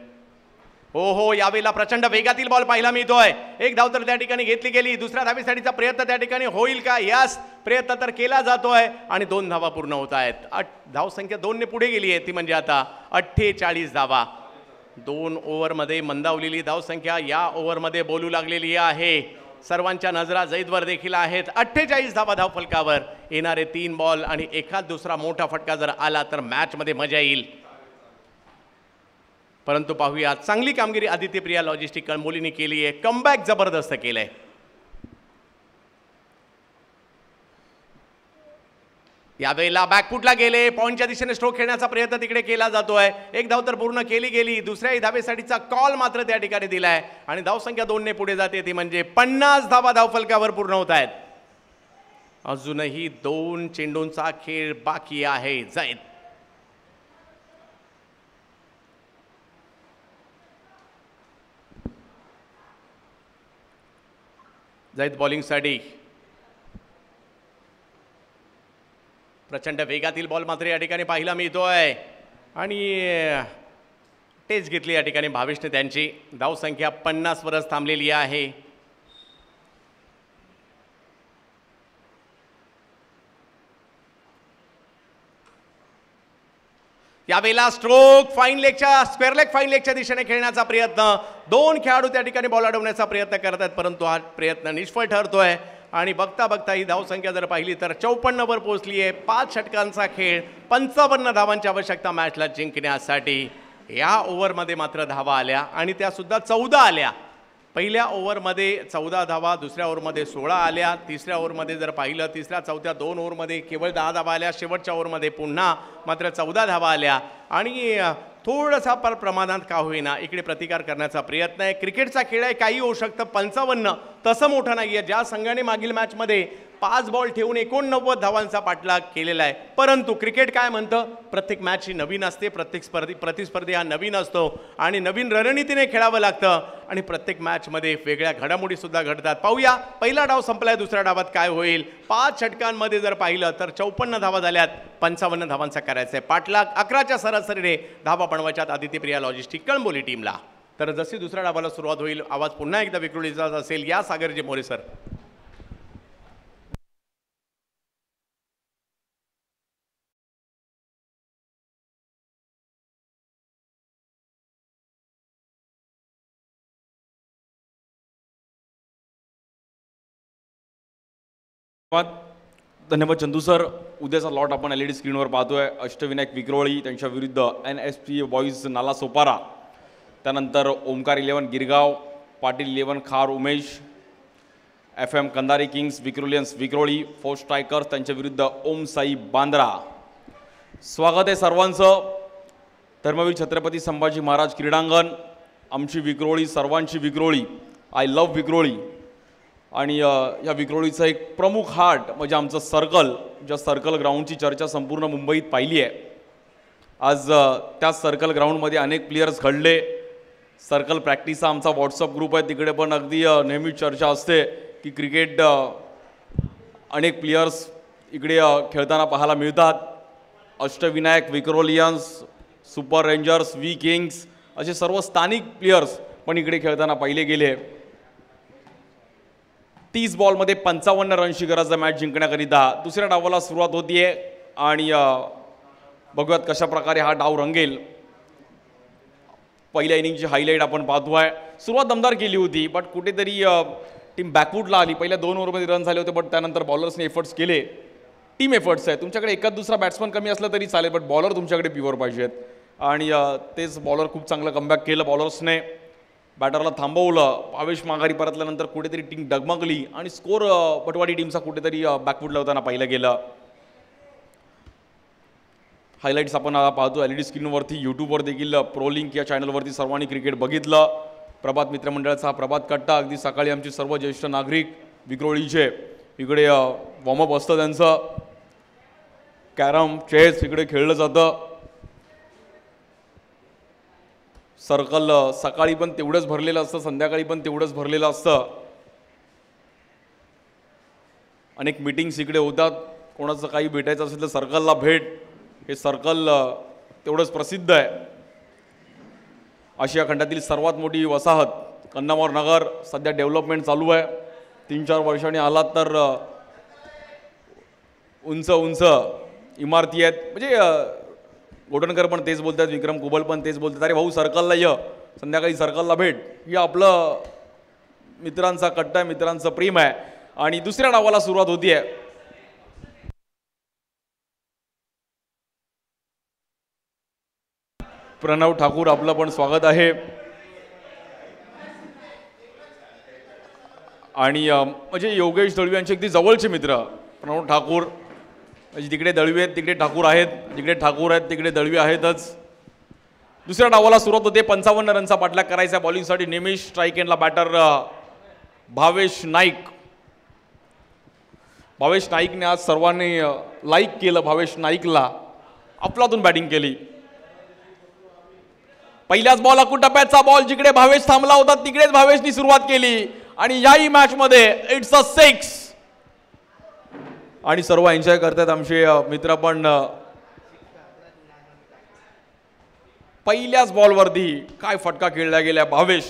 हो, यावेळेला प्रचंड वेगातील बॉल पाहायला मिळतोय. एक धाव तर त्या ठिकाणी घेतली गेली. दुसऱ्या धावेसाठीचा प्रयत्न त्या ठिकाणी होईल का? यस, प्रयत्न तर केला जातोय आणि 2 धावा पूर्ण होत आहेत. धावसंख्या 2 ने पुढे गेली आहे, ती म्हणजे आता 48 धावा. 2 ओव्हरमध्ये मंदावलेली धावसंख्या या ओव्हरमध्ये बोलू लागलेली आहे. सर्वांच्या नजरा जैदवर देखील आहेत. 48 धावा धाव फलकावर. येणारे 3 बॉल आणि एखाद दुसरा मोठा फटका जर आला तर मॅचमध्ये मजा येईल. परंतु पाहूया, चांगली कामगिरी आदित्य प्रिया लॉजिस्टिक कळंबोलीने केली आहे. कमबॅक जबरदस्त केलंय. यावेळेला बॅकफुटला गेले. पॉईंटच्या दिशेने स्ट्रोक खेळण्याचा प्रयत्न तिकडे केला जातोय. एक धाव तर पूर्ण केली गेली. दुसऱ्या धावेसाठीचा कॉल मात्र त्या ठिकाणी दिलाय आणि धावसंख्या 2 ने पुढे जाते, ती म्हणजे 50 धावा धाव फलकावर पूर्ण होत आहेत. अजूनही 2 चेंडूंचा खेळ बाकी आहे. जैद बॉलिंगसाठी. प्रचंड वेगातील बॉल मात्र या ठिकाणी पाहायला मिळतोय आणि टेच घेतली या ठिकाणी भावेशने त्यांची. धावसंख्या 50 वरच थांबलेली आहे. यावेळेला स्ट्रोक फाईन लेगच्या, स्क्वेअर लेग फाईन लेगच्या दिशेने खेळण्याचा प्रयत्न. 2 खेळाडू त्या ठिकाणी बॉल अडवण्याचा प्रयत्न करत आहेत, परंतु हा प्रयत्न निष्फळ ठरतोय आणि बघता बघता ही धावसंख्या जर पाहिली तर 54 वर पोहोचली आहे. 5 षटकांचा खेळ, 55 धावांची आवश्यकता मॅचला जिंकण्यासाठी. या ओव्हरमध्ये मात्र धावा आल्या आणि त्या सुद्धा 14 आल्या. पहिल्या ओव्हरमध्ये 14 धावा, दुसऱ्या ओव्हरमध्ये 16 आल्या. तिसऱ्या ओव्हरमध्ये जर पाहिलं, तिसऱ्या चौथ्या 2 ओव्हरमध्ये केवळ 10 धावा आल्या. शेवटच्या ओव्हरमध्ये पुन्हा मात्र 14 धावा आल्या आणि थोडासा प्रमाणात का होईना इकडे प्रतिकार करण्याचा प्रयत्न आहे. क्रिकेटचा खेळ आहे, काही होऊ शकतं. 55 तसं मोठं नाही आहे. ज्या संघाने मागील मॅचमध्ये 5 बॉल ठेवून 89 धावांचा पाठलाग केलेला आहे, परंतु क्रिकेट काय म्हणतं, प्रत्येक मॅच ही नवीन असते, प्रत्येक प्रतिस्पर्धी हा नवीन असतो आणि नवीन रणनीतीने खेळावं लागतं आणि प्रत्येक मॅचमध्ये वेगळ्या घडामोडी सुद्धा घडतात. पाहूया, पहिला डाव संपलाय, दुसऱ्या डावात काय होईल. 5 षटकांमध्ये जर पाहिलं तर 54 धावा झाल्यात. 55 धावांचा करायचा आहे पाठलाग. 11च्या सरासरीने धावा बनवायच्यात आदित्य प्रिया लॉजिस्टिक कळंबोली टीमला. तर जशी दुसऱ्या डावाला सुरुवात होईल, आवाज पुन्हा एकदा विक्रोळीचा असेल. या सागरजी मोरे सर. धन्यवाद चंदू सर. उद्याचा लॉट आपण LED स्क्रीनवर पाहतोय. अष्टविनायक विक्रोळी त्यांच्या विरुद्ध NSP बॉईज नाला सोपारा, त्यानंतर Omkar 11 Girgaon, Patil 11 Khar Umesh, FM Kandari Kings Vikrolians Vikhroli, 4 Strikers त्यांच्या विरुद्ध ओम साई बांद्रा. स्वागत आहे सर्वांचं. धर्मवीर छत्रपती संभाजी महाराज क्रीडांगण, आमची विक्रोळी, सर्वांची विक्रोळी. I love Vikhroli. आणि या विक्रोळीचं एक प्रमुख हार्ट म्हणजे आमचं सर्कल, ज्या सर्कल ग्राउंडची चर्चा संपूर्ण मुंबईत पाहिली आहे. आज त्या सर्कल ग्राउंडमध्ये अनेक प्लेयर्स घडले. सर्कल प्रॅक्टिसचा आमचा व्हॉट्सअप ग्रुप आहे, तिकडे पण अगदी नेहमी चर्चा असते की क्रिकेट अनेक प्लेयर्स इकडे खेळताना पाहायला मिळतात. Ashtavinayak Vikrolians, Super Rangers, V Kings असे सर्व स्थानिक प्लेयर्स पण इकडे खेळताना पाहिले गेले. 30 बॉलमध्ये 55 रनची गरज आहे मॅच जिंकण्याकरिता. दुसऱ्या डावाला सुरुवात होतीये आणि बघूयात कशा प्रकारे हा डाव रंगेल. पहिल्या इनिंगची हायलाईट आपण पाहतोय. सुरुवात दमदार केली होती, बट कुठेतरी टीम बॅकवूडला आली. पहिल्या 2 ओव्हरमध्ये रन झाले होते, बट त्यानंतर बॉलर्सने एफर्ट्स केले. टीम एफर्ट्स आहे. तुमच्याकडे एखाद दुसरा बॅट्समन कमी असला तरी चालेल, बट बॉलर तुमच्याकडे प्युअर पाहिजेत. आणि तेच बॉलर खूप चांगलं कमबॅक केलं. बॉलर्सने बॅटरला थांबवलं. भावेश माघारी परतल्यानंतर कुठेतरी टीम डगमगली आणि स्कोर पटवाडी टीमचा कुठेतरी बॅकवूडला होताना पाहिलं गेलं. हायलाईट्स आपण पाहतो LED स्क्रीनवरती. यूट्यूबवर देखील प्रोलिंक या चॅनलवरती सर्वांनी क्रिकेट बघितलं. प्रभात मित्रमंडळाचा हा प्रभात कट्टा अगदी सकाळी आमचे सर्व ज्येष्ठ नागरिक विक्रोळीचे इकडे वॉर्मअप असतं त्यांचं. कॅरम चेस इकडे खेळलं जातं. सर्कल सकाळी पण तेवढंच भरलेलं असतं, संध्याकाळी पण तेवढंच भरलेलं असतं. अनेक मीटिंग्स इकडे होतात. कोणाचं काही भेटायचं असेल तर सर्कलला भेट. हे सर्कल तेवढंच प्रसिद्ध आहे. आशिया खंडातील सर्वात मोठी वसाहत कन्नमोर नगर. सध्या डेव्हलपमेंट चालू आहे. 3-4 वर्षांनी आलात तर उंच उंच इमारती आहेत. म्हणजे गोटणकर पण तेच बोलतात, विक्रम कुबल पण तेच बोलतात, अरे भाऊ सर्कलला ये, संध्याकाळी सर्कलला भेट. ही आपलं मित्रांचा कट्टा आहे, मित्रांचं प्रेम आहे. आणि दुसऱ्या डावाला सुरुवात होती आहे. प्रणव ठाकूर आपलं पण स्वागत आहे. आणि म्हणजे योगेश दळवी यांचे अगदी जवळचे मित्र प्रणव ठाकूर. म्हणजे तिकडे दळवी आहेत तिकडे ठाकूर आहेत, जिकडे ठाकूर आहेत तिकडे दळवी आहेतच. दुसऱ्या डावाला सुरुवात होते. 55 रनचा पाठलाग करायचा बॉलिंगसाठी निमिष. स्ट्राईक एंडला बॅटर भावेश नाईक. भावेश नाईकने आज सर्वांनी लाईक केलं. भावेश नाईकला आपलातून बॅटिंग केली. पहिल्याच बॉल अकुटप्प्याचा बॉल, जिकडे भावेश थांबला होता तिकडेच भावेशनी सुरुवात केली. आणि याही मॅच मध्ये इट्स अ 6. आणि सर्व एन्जॉय करतात आमचे मित्र पण. पहिल्याच बॉलवरती काय फटका खेळला गेला. भावेश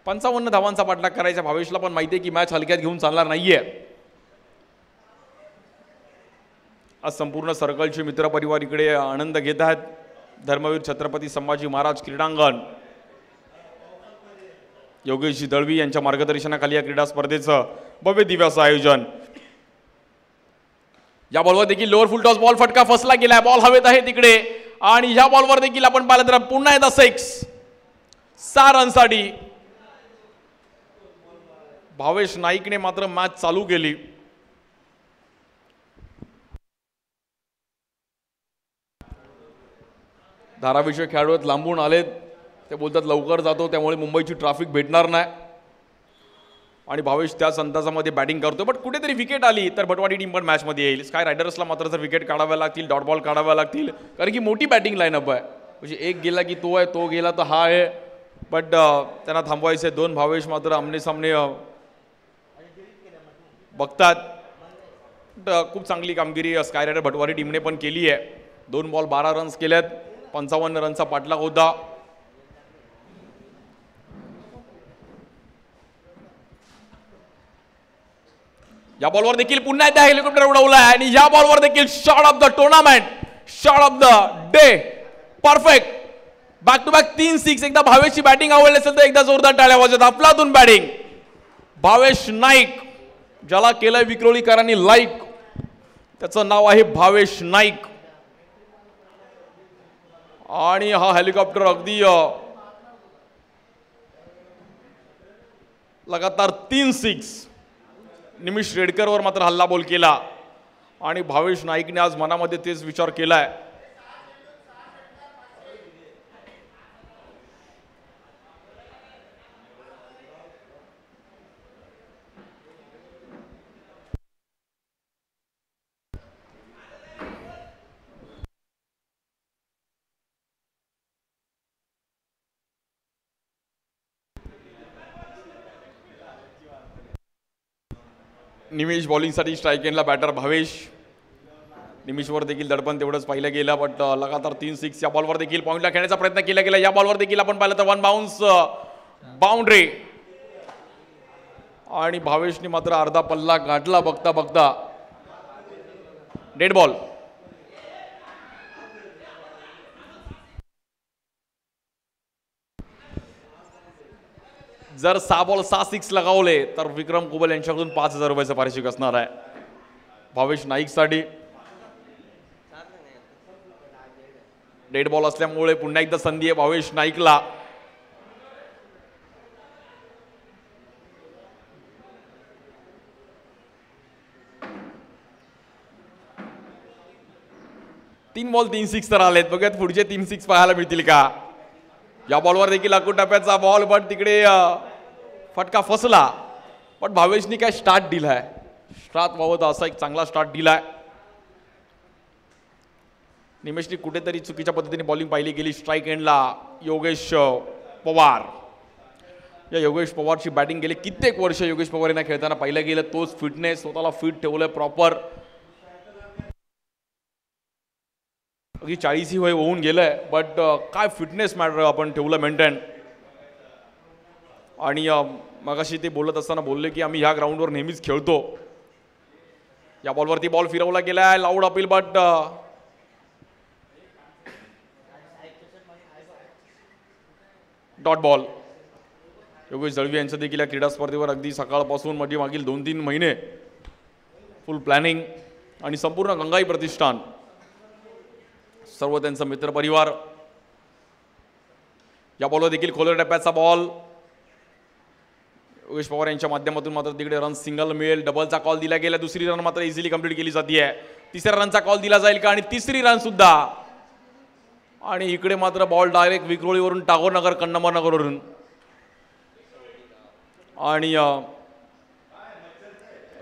55 धावांचा पाठलाग करायचा. भावेशला पण माहिती आहे की मॅच हलक्यात घेऊन चालणार नाहीये. आज संपूर्ण सर्कलचे मित्र परिवार इकडे आनंद घेत आहेत. धर्मवीर छत्रपती संभाजी महाराज क्रीडांगण, योगेशजी दळवी यांच्या मार्गदर्शनाखाली या क्रीडा स्पर्धेचं भव्य दिव्य असं आयोजन. या बॉलवर देखील लोअर फुल टॉस बॉल फटका फसला गेलाय. बॉल हवेत आहे तिकडे. आणि या बॉलवर देखील आपण पाहिलं तर पुन्हा एकदा 6 रनसाठी भावेश नाईकने मात्र मॅच चालू केली. धाराविषयी खेळाडू लांबून आलेत. ते बोलतात लवकर जातो त्यामुळे मुंबईची ट्रॅफिक भेटणार नाही. आणि भावेश त्याच अंदाजामध्ये बॅटिंग करतो. बट कुठेतरी विकेट आली तर भटवाडी टीम पण मॅचमध्ये येईल. स्काय रायडर्सला मात्र जर विकेट काढाव्या लागतील, डॉट बॉल काढाव्या लागतील, कारण की मोठी बॅटिंग लाईनअप आहे. म्हणजे एक गेला की तो आहे, तो गेला तर हा आहे. बट त्यांना थांबवायचे. 2 भावेश मात्र आमने सामने बघतात. खूप चांगली कामगिरी स्काय रायडर भटवाडी टीमने पण केली आहे. 2 बॉल 12 रन्स केल्यात. 55 रनचा पाठलाग होता. या बॉलवर देखील पुन्हा एकदा हेलिकॉप्टर उडवलाय. आणि या बॉलवर देखील shot of the tournament, shot of the day, perfect. Back to back 3 6. एकदा भावेशची बॅटिंग आवडली असेल तर एकदा जोरदार टाळ्या वाजवत. आपलातून बॅटिंग भावेश नाईक, ज्याला केलंय विक्रोळीकरांनी लाईक. त्याचं नाव आहे भावेश नाईक. आणि हा हेलिकॉप्टर अगदी लगातार 3 6. निमिष रेडकरवर मात्र हल्ला बोल केला. आणि भावेश नाईकने आज मनामध्ये तेच विचार केलाय. निमिष बॉलिंगसाठी स्ट्राईक एंडला बॅटर भावेश. निमिषवर देखील दडपण तेवढंच पाहिलं गेलं. बट लगातार 3 6. या बॉलवर देखील पॉईंटला खेळण्याचा प्रयत्न केला गेला. या बॉलवर देखील आपण पाहिलं तर 1 बाउन्स बाउंड्री. आणि भावेशने मात्र अर्धा पल्ला गाठला बघता बघता. Dead ball. जर 6 बॉल 6 सिक्स लगावले तर विक्रम कुबल यांच्याकडून 5,000 रुपयाचं पारितोषिक असणार आहे. भावेश नाईकसाठी डेड बॉल असल्यामुळे पुन्हा एकदा संधी आहे भावेश नाईकला. तीन बॉल 3 सिक्स तर आलेत. बघूयात पुढचे 3 सिक्स पाहायला मिळतील का. या बॉलवर देखील लाकूड टप्प्याचा बॉल, पण तिकडे फटका फसला. पण भावेशनी काय स्टार्ट दिलाय, स्टार्ट व्हावं असा एक चांगला स्टार्ट दिलाय. निमेशनी कुठेतरी चुकीच्या पद्धतीने बॉलिंग पाहिली गेली. स्ट्राईक एंडला योगेश पवार. या योगेश पवारची बॅटिंग गेली कित्येक वर्ष योगेश पवार यांना खेळताना पाहिलं गेलं. तोच फिटनेस, स्वतःला फिट ठेवलंय प्रॉपर. अगदी 40 वय होऊन गेलंय, बट काय फिटनेस मॅटर आपण ठेवलं मेंटेन. आणि मगाशी ते बोलत असताना बोलले की आम्ही ह्या ग्राउंडवर नेहमीच खेळतो. या बॉलवरती बॉल फिरवला गेलाय, loud appeal, but dot ball. Yogesh Dalvi यांचं देखील या क्रीडा स्पर्धेवर अगदी सकाळपासून म्हणजे मागील 2-3 महिने फुल प्लॅनिंग आणि संपूर्ण गंगाई प्रतिष्ठान, सर्व त्यांचा मित्रपरिवार. या बॉलवर देखील खोलर टप्प्याचा बॉल. योगेश पवार यांच्या माध्यमातून मात्र तिकडे रन सिंगल मिळेल. डबलचा कॉल दिला गेला. दुसरी रन मात्र इझिली कंप्लीट केली जाते. तिसऱ्या रनचा कॉल दिला जाईल का, आणि तिसरी रन सुद्धा. आणि इकडे मात्र बॉल डायरेक्ट विक्रोळीवरून टागोरनगर कन्नमनगरवरून, आणि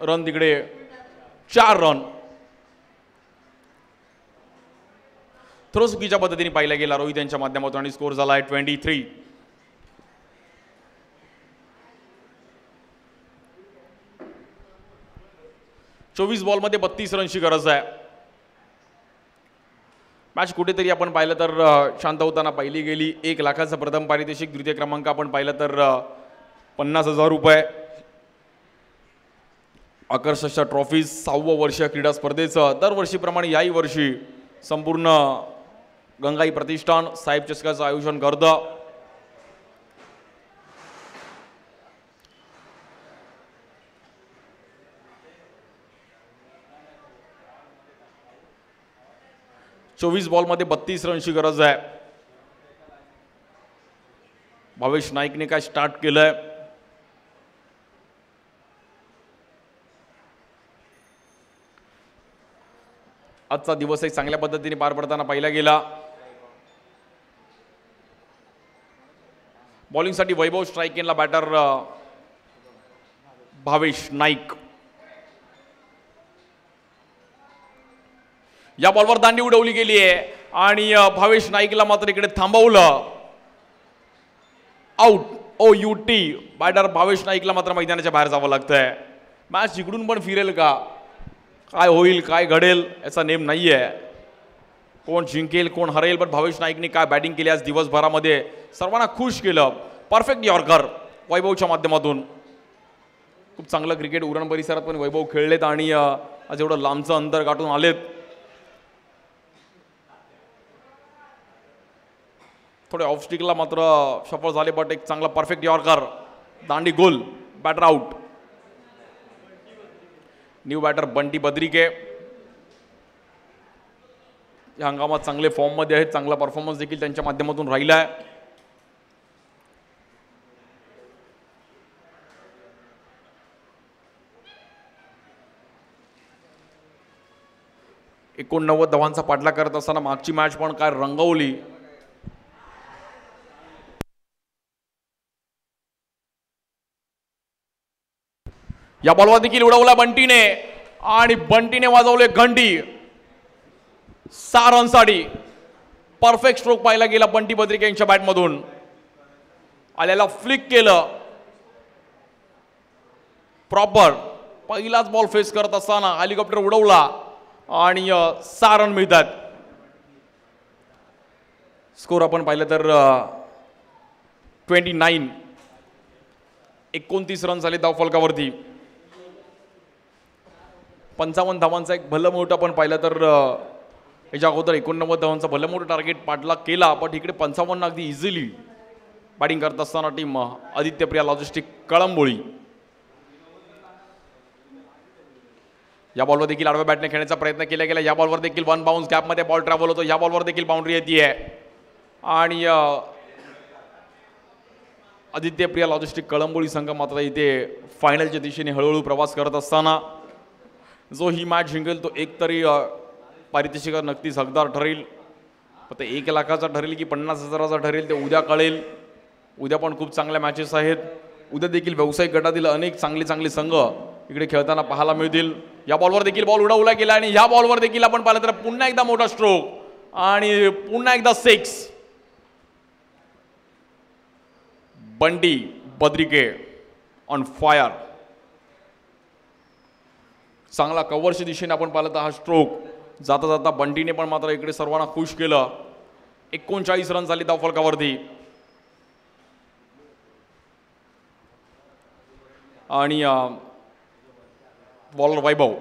रन तिकडे 4 रन. थ्रो चुकीच्या पद्धतीने पाहिला गेला रोहित यांच्या माध्यमातून, आणि स्कोर झाला आहे 23. चोवीस बॉलमध्ये 32 रनची गरज आहे. मॅच कुठेतरी आपण पाहिलं तर शांत होताना पाहिली गेली. 1 लाखाचं प्रथम पारितोषिक, द्वितीय क्रमांक आपण पाहिलं तर 50,000 रुपये. आकर्षक ट्रॉफी 6वं वर्ष क्रीडा स्पर्धेचं. दरवर्षीप्रमाणे याही वर्षी संपूर्ण गंगाई प्रतिष्ठान साहेब चषकाचं आयोजन करतं. चोवीस बॉलमध्ये 32 रनची गरज आहे. भावेश नाईकने काय स्टार्ट केलंय. आजचा दिवस एक चांगल्या पद्धतीने पार पडताना पाहिला गेला. बॉलिंगसाठी वैभव, स्ट्राईक एंडला बॅटर भावेश नाईक. या बॉलवर दांडी उडवली गेली आहे, आणि भावेश नाईकला मात्र इकडे थांबवलं. आउट. OUT. बॅटर भावेश नाईकला मात्र मैदानाच्या बाहेर जावं लागतंय. मॅच जिकडून पण फिरेल का, काय होईल, काय घडेल याचा नेम नाही आहे. कोण जिंकेल, कोण हरेल, पण भावेश नाईकने काय बॅटिंग केली आज दिवसभरामध्ये, सर्वांना खुश केलं. परफेक्ट यॉर्कर वैभवच्या माध्यमातून. खूप चांगलं क्रिकेट उरण परिसरात पण वैभव खेळलेत, आणि आज एवढं लांबचं अंतर गाठून आलेत. थोडे ऑफस्टिकला मात्र सफळ झाले, बट एक चांगला परफेक्ट यॉर्कर, दांडी गोल, batter out. New batter Bunty Badrike या हंगामात चांगले फॉर्ममध्ये आहेत. चांगला परफॉर्मन्स देखील त्यांच्या माध्यमातून राहिला आहे. $89 धावांचा पाठलाग करत असताना मागची मॅच पण काय रंगवली. या बॉलवर देखील उडवला बंटीने, आणि बंटीने वाजवले घंटी 6 रनसाठी. परफेक्ट स्ट्रोक पाहिला गेला बंटी बद्रिके यांच्या बॅटमधून. आल्याला फ्लिक केलं प्रॉपर. पहिलाच बॉल फेस करत असताना हेलिकॉप्टर उडवला, आणि 6 रन मिळतात. स्कोर आपण पाहिलं तर 29. 29 रन झाले धाव फलकावरती. 55 धावांचा एक भलं मोठं आपण पाहिलं तर याच्या अगोदर 89 धावांचा भलं मोठं टार्गेट पाठलाग केला, पण इकडे 55 अगदी इझिली बॅटिंग करत असताना टीम आदित्य प्रिया लॉजिस्टिक कळंबोळी. या बॉलवर देखील आडव्या बॅटने खेळण्याचा प्रयत्न केला गेला. या बॉलवर देखील वन बाउन्स गॅपमध्ये बॉल ट्रॅव्हल होतो. या बॉलवर देखील बाउंड्री येते आणि आदित्य प्रिया लॉजिस्टिक कळंबोळी संघ मात्र इथे फायनलच्या दिशेने हळूहळू प्रवास करत असताना जो ही मॅच जिंकेल तो एकतरी पारितोषिकात नक्कीच हकदार ठरेल. फक्त 1 लाखाचा ठरेल की 50,000चा ठरेल ते उद्या कळेल. उद्या पण खूप चांगल्या मॅचेस आहेत. उद्या देखील व्यावसायिक गटातील अनेक चांगले संघ इकडे खेळताना पाहायला मिळतील. या बॉलवर देखील बॉल उडवला गेला आणि या बॉलवर देखील आपण पाहिलं तर पुन्हा एकदा मोठा स्ट्रोक आणि पुन्हा एकदा 6. Bunty Badrike on fire. चांगला कव्हरच्या दिशेने आपण पाहिलं तर हा स्ट्रोक जाता जाता बंटीने पण मात्र इकडे सर्वांना खुश केलं. 39 रन झाली धावफलकावरती आणि बॉलर वैभव,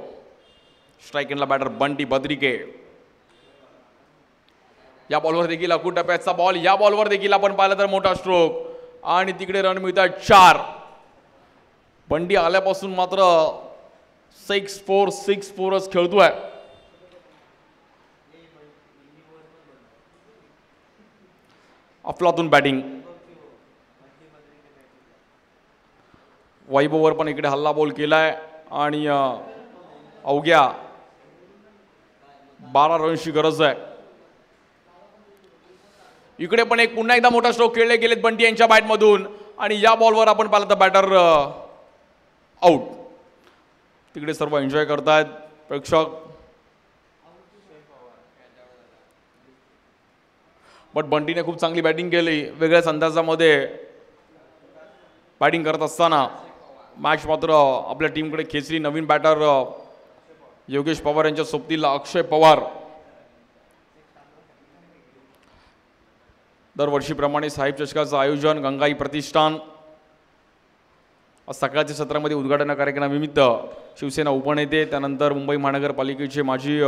स्ट्राईक एंडला बॅटर बंटी बद्रिके. या बॉलवर देखील अकूट टप्प्याचा बॉल. या बॉलवर देखील आपण पाहिलं तर मोठा स्ट्रोक आणि तिकडे रन मिळतात 4. बंटी आल्यापासून मात्र 6-4 खेळतोय. अफलातून बॅटिंग. वैभववर पण इकडे हल्ला बॉल केलाय आणि अवघ्या 12 रनची गरज आहे. इकडे पण एक पुन्हा एकदा मोठा स्ट्रोक खेळले गेलेत बंटी यांच्या बॅटमधून आणि या बॉलवर आपण पाहिलं तर बॅटर आउट. तिकडे सर्व एन्जॉय करतायत प्रेक्षक. बट बंटीने खूप चांगली बॅटिंग केली. वेगळ्याच अंदाजामध्ये बॅटिंग करत असताना मॅच मात्र आपल्या टीमकडे खेचली. नवीन बॅटर योगेश पवार यांच्या सोबतीला अक्षय पवार. दरवर्षीप्रमाणे साहेब चषकाचं आयोजन गंगाई प्रतिष्ठान. सकाळच्या सत्रामध्ये उद्घाटन कार्यक्रमानिमित्त शिवसेना उपनेते त्यानंतर मुंबई महानगरपालिकेचे माजी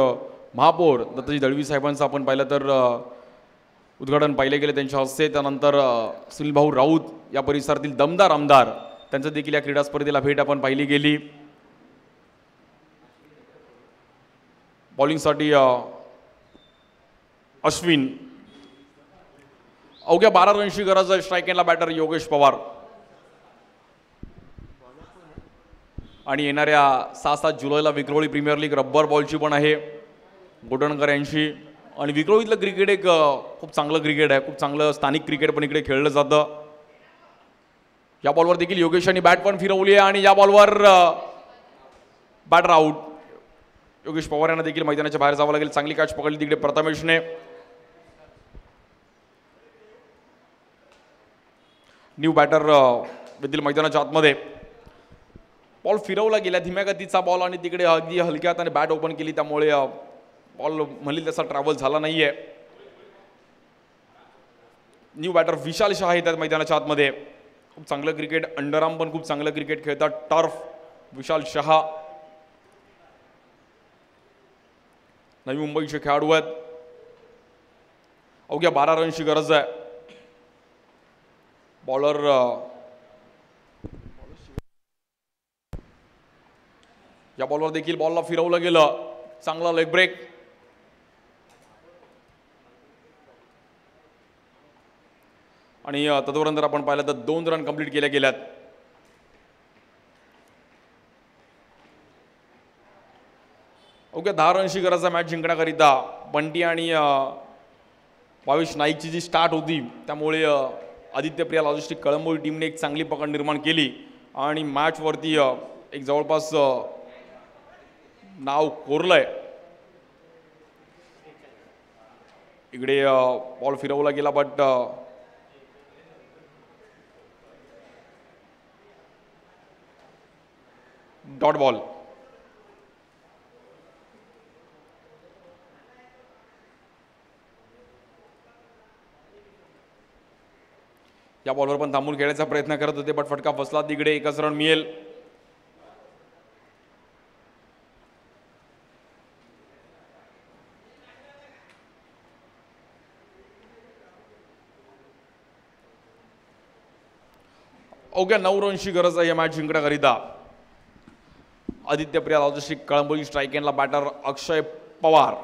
महापौर दत्ताजी दळवी साहेबांचं आपण पाहिलं तर उद्घाटन पाहिले गेले त्यांच्या हस्ते. त्यानंतर सुनील भाऊ राऊत या परिसरातील दमदार आमदार त्यांचं देखील या क्रीडा स्पर्धेला भेट आपण पाहिली गेली. बॉलिंगसाठी अश्विन. अवघ्या 12 रनची गरज आहे. स्ट्राईक एंडला बॅटर योगेश पवार आणि येणाऱ्या 6-7 जुलैला विक्रोळी प्रीमियर लीग रब्बर बॉलची पण आहे गोटणकर यांची. आणि विक्रोळीतलं क्रिकेट एक खूप चांगलं क्रिकेट आहे. खूप चांगलं स्थानिक क्रिकेट पण इकडे खेळलं जातं. या बॉलवर देखील योगेशांनी बॅट पण फिरवली आहे आणि या बॉलवर बॅटर आउट. योगेश पवार यांना देखील मैदानाच्या बाहेर जावं लागेल. चांगली कॅच पकडली तिकडे प्रथमेशने. न्यू बॅटर देखील मैदानाच्या आतमध्ये. बॉल फिरवला गेला धीम्या गतीचा बॉल आणि तिकडे अगदी हलक्या हाताने बॅट ओपन केली त्यामुळे बॉल म्हणेल तसा ट्रॅव्हल झाला नाहीये. न्यू बॅटर विशाल शहा येतात मैदानाच्या आतमध्ये. खूप चांगलं क्रिकेट. अंडरआर्म पण खूप चांगलं क्रिकेट खेळतात. टर्फ विशाल शहा नवी मुंबईचे खेळाडू आहेत. अवघ्या 12 रनची गरज आहे. बॉलर या बॉलवर देखील बॉलला फिरवलं गेलं. चांगला लेग ब्रेक. आणि तदनंतर आपण पाहिलं तर 2 रन कंप्लीट केल्या गेल्यात. अवघ्या 10 रनची गरज आहे मॅच जिंकण्याकरिता. बंटी आणि भावेश नाईकची जी स्टार्ट होती त्यामुळे आदित्य प्रिया लॉजिस्टिक कळंबोळी टीमने एक चांगली पकड निर्माण केली आणि मॅचवरती एक जवळपास नाव कोरलंय. इकडे बॉल फिरवला गेला बट डॉट बॉल. या बॉलवर पण थांबून खेळायचा प्रयत्न करत होते बट फटका फसला. तिकडे 1च रन मिळेल. अवघ्या 9 रनची गरज आहे या मॅच जिंकण्याकरिता. आदित्य प्रिया लॉजिस्टिक कळंबोली स्ट्राईक एंडला बॅटर अक्षय पवार.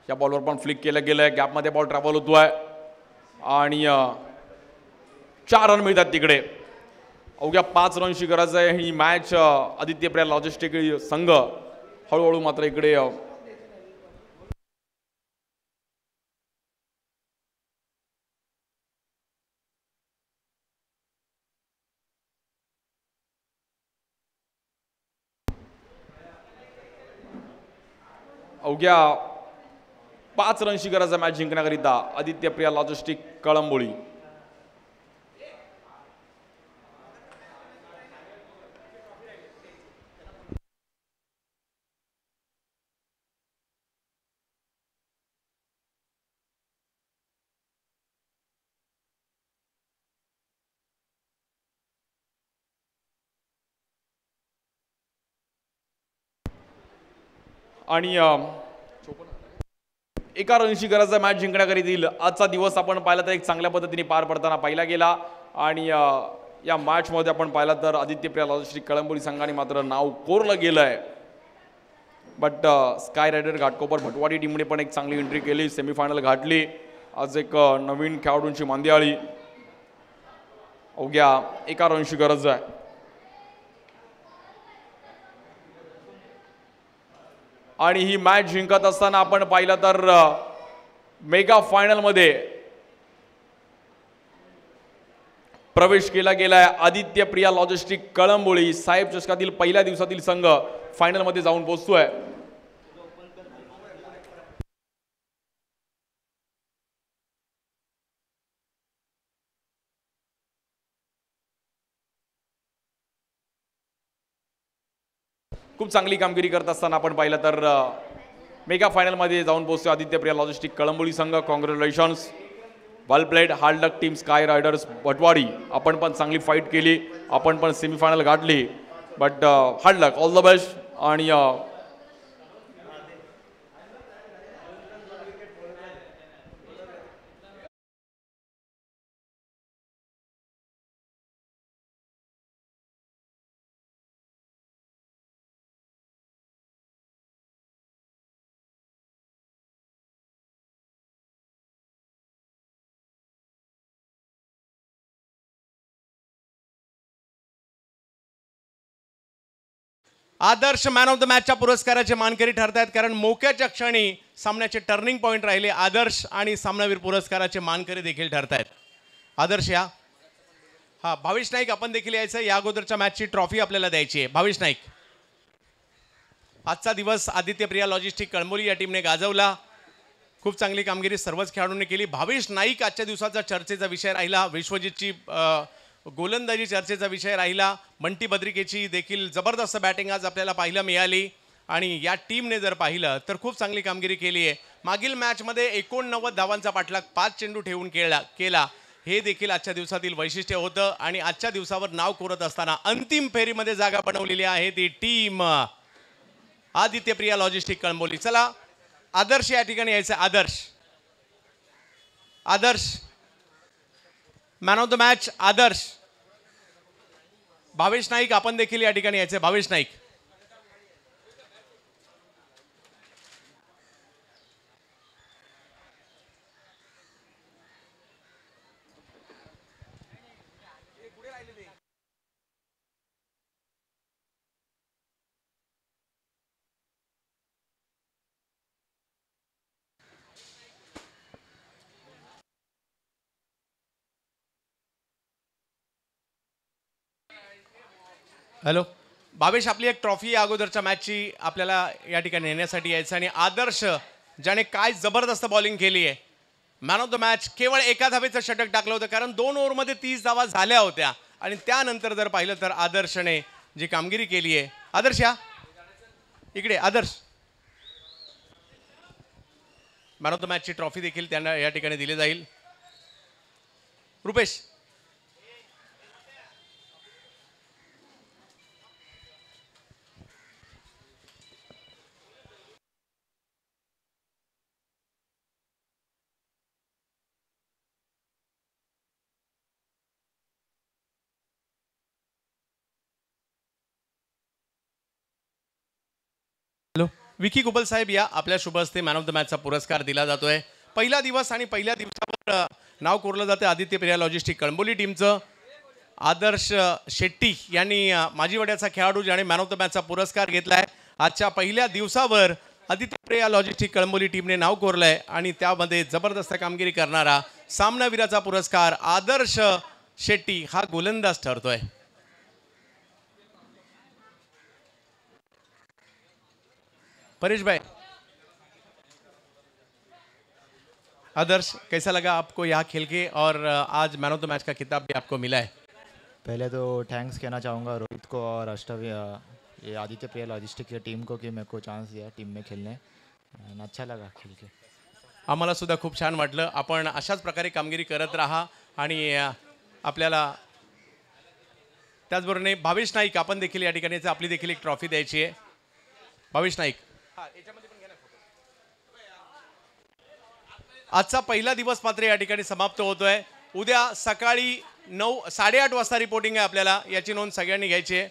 या बॉलवर पण फ्लिक केलं गेलंय, गॅपमध्ये बॉल ट्रॅव्हल होतोय आणि 4 रन मिळतात तिकडे. अवघ्या 5 रनची गरज आहे. ही मॅच आदित्य प्रिया लॉजिस्टिक संघ हळूहळू मात्र इकडे अवघ्या 5 रनची गरज आहे मॅच जिंकण्याकरिता आदित्य प्रिया लॉजिस्टिक कळंबोली. आणि 1 रनची गरज आहे मॅच जिंकण्याकरिता. आजचा दिवस आपण पाहिला तर एक चांगल्या पद्धतीने पार पडताना पाहिला गेला आणि या मॅचमध्ये आपण पाहिलं तर आदित्य प्रिया लॉजिस्टिक कळंबोली संघाने मात्र नाव कोरलं गेलं आहे. But sky rider Ghatkopar Bhatwadi टीमने पण एक चांगली एंट्री केली, सेमीफायनल गाठली. आज एक नवीन खेळाडूंची मांदियाळी. अवघ्या 1 रनची गरज आहे. आणि ही मॅच जिंकत असताना आपण पाहिलं तर मेगा फायनलमध्ये प्रवेश केला गेलाय आदित्य प्रिया लॉजिस्टिक कळंबोली. साहेब चषकातील पहिल्या दिवसातील संघ फायनलमध्ये जाऊन पोहोचतोय. खूप चांगली कामगिरी करत असताना आपण पाहिलं तर मेगा फायनलमध्ये जाऊन पोहोचतो आदित्य प्रिया लॉजिस्टिक कळंबोली संघ. कॉंग्रॅच्युलेशन्स, वेल प्लेड. हार्ड लक टीम स्काय रायडर्स भटवाडी. आपण पण चांगली फाईट केली, आपण पण सेमीफायनल गाठली. But hard luck, all the best. आणि आदर्श मॅन ऑफ द मॅचच्या पुरस्काराचे मानकरी ठरतायत, कारण मोक्याच्या क्षणी सामन्याचे टर्निंग पॉईंट राहिले. आदर्श आणि सामनावीर पुरस्काराचे मानकरी देखील ठरतायत. आदर्श या. हा, भाविश नाईक आपण देखील यायचं. या अगोदरच्या मॅचची ट्रॉफी आपल्याला द्यायची आहे. भाविश नाईक. आजचा दिवस आदित्य प्रिया लॉजिस्टिक कळंबोली या टीमने गाजवला. खूप चांगली कामगिरी सर्वच खेळाडूंनी केली. भाविश नाईक आजच्या दिवसाचा चर्चेचा विषय राहिला. विश्वजितची गोलंदाजी चर्चेचा विषय राहिला. बंटी बद्रिकेची देखील जबरदस्त बॅटिंग आज आपल्याला पाहायला मिळाली आणि या टीमने जर पाहिलं तर खूप चांगली कामगिरी केली आहे. मागील मॅचमध्ये 89 धावांचा पाठलाग 5 चेंडू ठेवून केला. हे देखील आजच्या दिवसातील वैशिष्ट्य होतं आणि आजच्या दिवसावर नाव कोरत असताना अंतिम फेरीमध्ये जागा बनवलेली आहे ती टीम आदित्य प्रिया लॉजिस्टिक कळंबोली. चला आदर्श या ठिकाणी यायचं. आदर्श मॅन ऑफ द मॅच आदर्श. भावेश नाईक आपण देखील या ठिकाणी यायचे. भावेश नाईक. हॅलो भावेश, आपली एक ट्रॉफी या अगोदरच्या मॅचची आपल्याला या ठिकाणी नेण्यासाठी यायचं आणि आदर्श ज्याने काय जबरदस्त बॉलिंग केली आहे. Man of the match. केवळ एका धावेचं षटक टाकलं होतं, कारण 2 ओव्हरमध्ये 30 धावा झाल्या होत्या आणि त्यानंतर जर पाहिलं तर आदर्शने जी कामगिरी केली आहे. आदर्श या इकडे. आदर्श. मॅन ऑफ द मॅचची ट्रॉफी देखील त्यांना या ठिकाणी दिली जाईल. रुपेश. विकी कुबल साहेब या आपल्या शुभ हस्ते मॅन ऑफ द मॅचचा पुरस्कार दिला जातोय. पहिला दिवस आणि पहिल्या दिवसावर नाव कोरलं जातं आदित्य प्रिया लॉजिस्टिक कळंबोली टीमचं. आदर्श शेट्टी यांनी माजी वड्याचा खेळाडू ज्याने मॅन ऑफ द मॅचचा पुरस्कार घेतलाय. आजच्या पहिल्या दिवसावर आदित्य प्रिया लॉजिस्टिक कळंबोली टीमने नाव कोरलंय आणि त्यामध्ये जबरदस्त कामगिरी करणारा सामनावीराचा पुरस्कार आदर्श शेट्टी हा गोलंदाज ठरतोय. परेश भाई, आदर्श कैसा लगा आपको यहाँ खेल के और आज मैन ऑफ द मैच का खिताब भी आपको मिला है? पहले तो थैंक्स कहना चाहूँगा रोहित को और अष्टवी ये आदित्य प्रिया लॉजिस्टिक की टीम को कि मेरे को चांस दिया टीम में खेलने. And अच्छा लगा खेल के. आम्हाला सुद्धा खूप छान वाटलं. आपण अशाच प्रकारे कामगिरी करत राहा आणि आपल्याला त्याचबरोबर भावेश नाईक आपण देखील या ठिकाणी आपली देखील एक ट्रॉफी द्यायची आहे. भावेश नाईक, आजचा पहिला दिवस मात्र या ठिकाणी समाप्त होतोय. उद्या सकाळी 8:30 वाजता रिपोर्टिंग आहे आपल्याला, याची नोंद सगळ्यांनी घ्यायची आहे.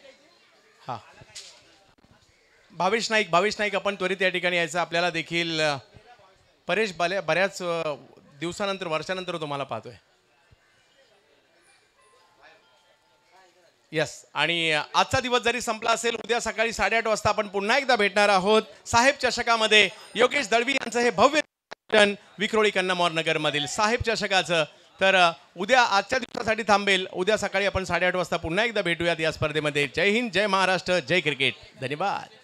हां, भावेश नाईक आपण त्वरित या ठिकाणी यायचं. आपल्याला देखील परेश बऱ्याच दिवसानंतर वर्षानंतर तुम्हाला पाहतोय. यस, आणि आजचा दिवस जरी संपला असेल, उद्या सकाळी 8:30 वाजता आपण पुन्हा एकदा भेटणार आहोत साहेब चषकामध्ये. योगेश दळवी यांचं हे भव्य विक्रोळी कन्नमोर नगर मधील साहेब चषकाचं. तर उद्या आजच्या दिवसासाठी थांबेल. उद्या सकाळी आपण 8:30 वाजता पुन्हा एकदा भेटूयात या स्पर्धेमध्ये. जय हिंद, जय महाराष्ट्र, जय क्रिकेट. धन्यवाद.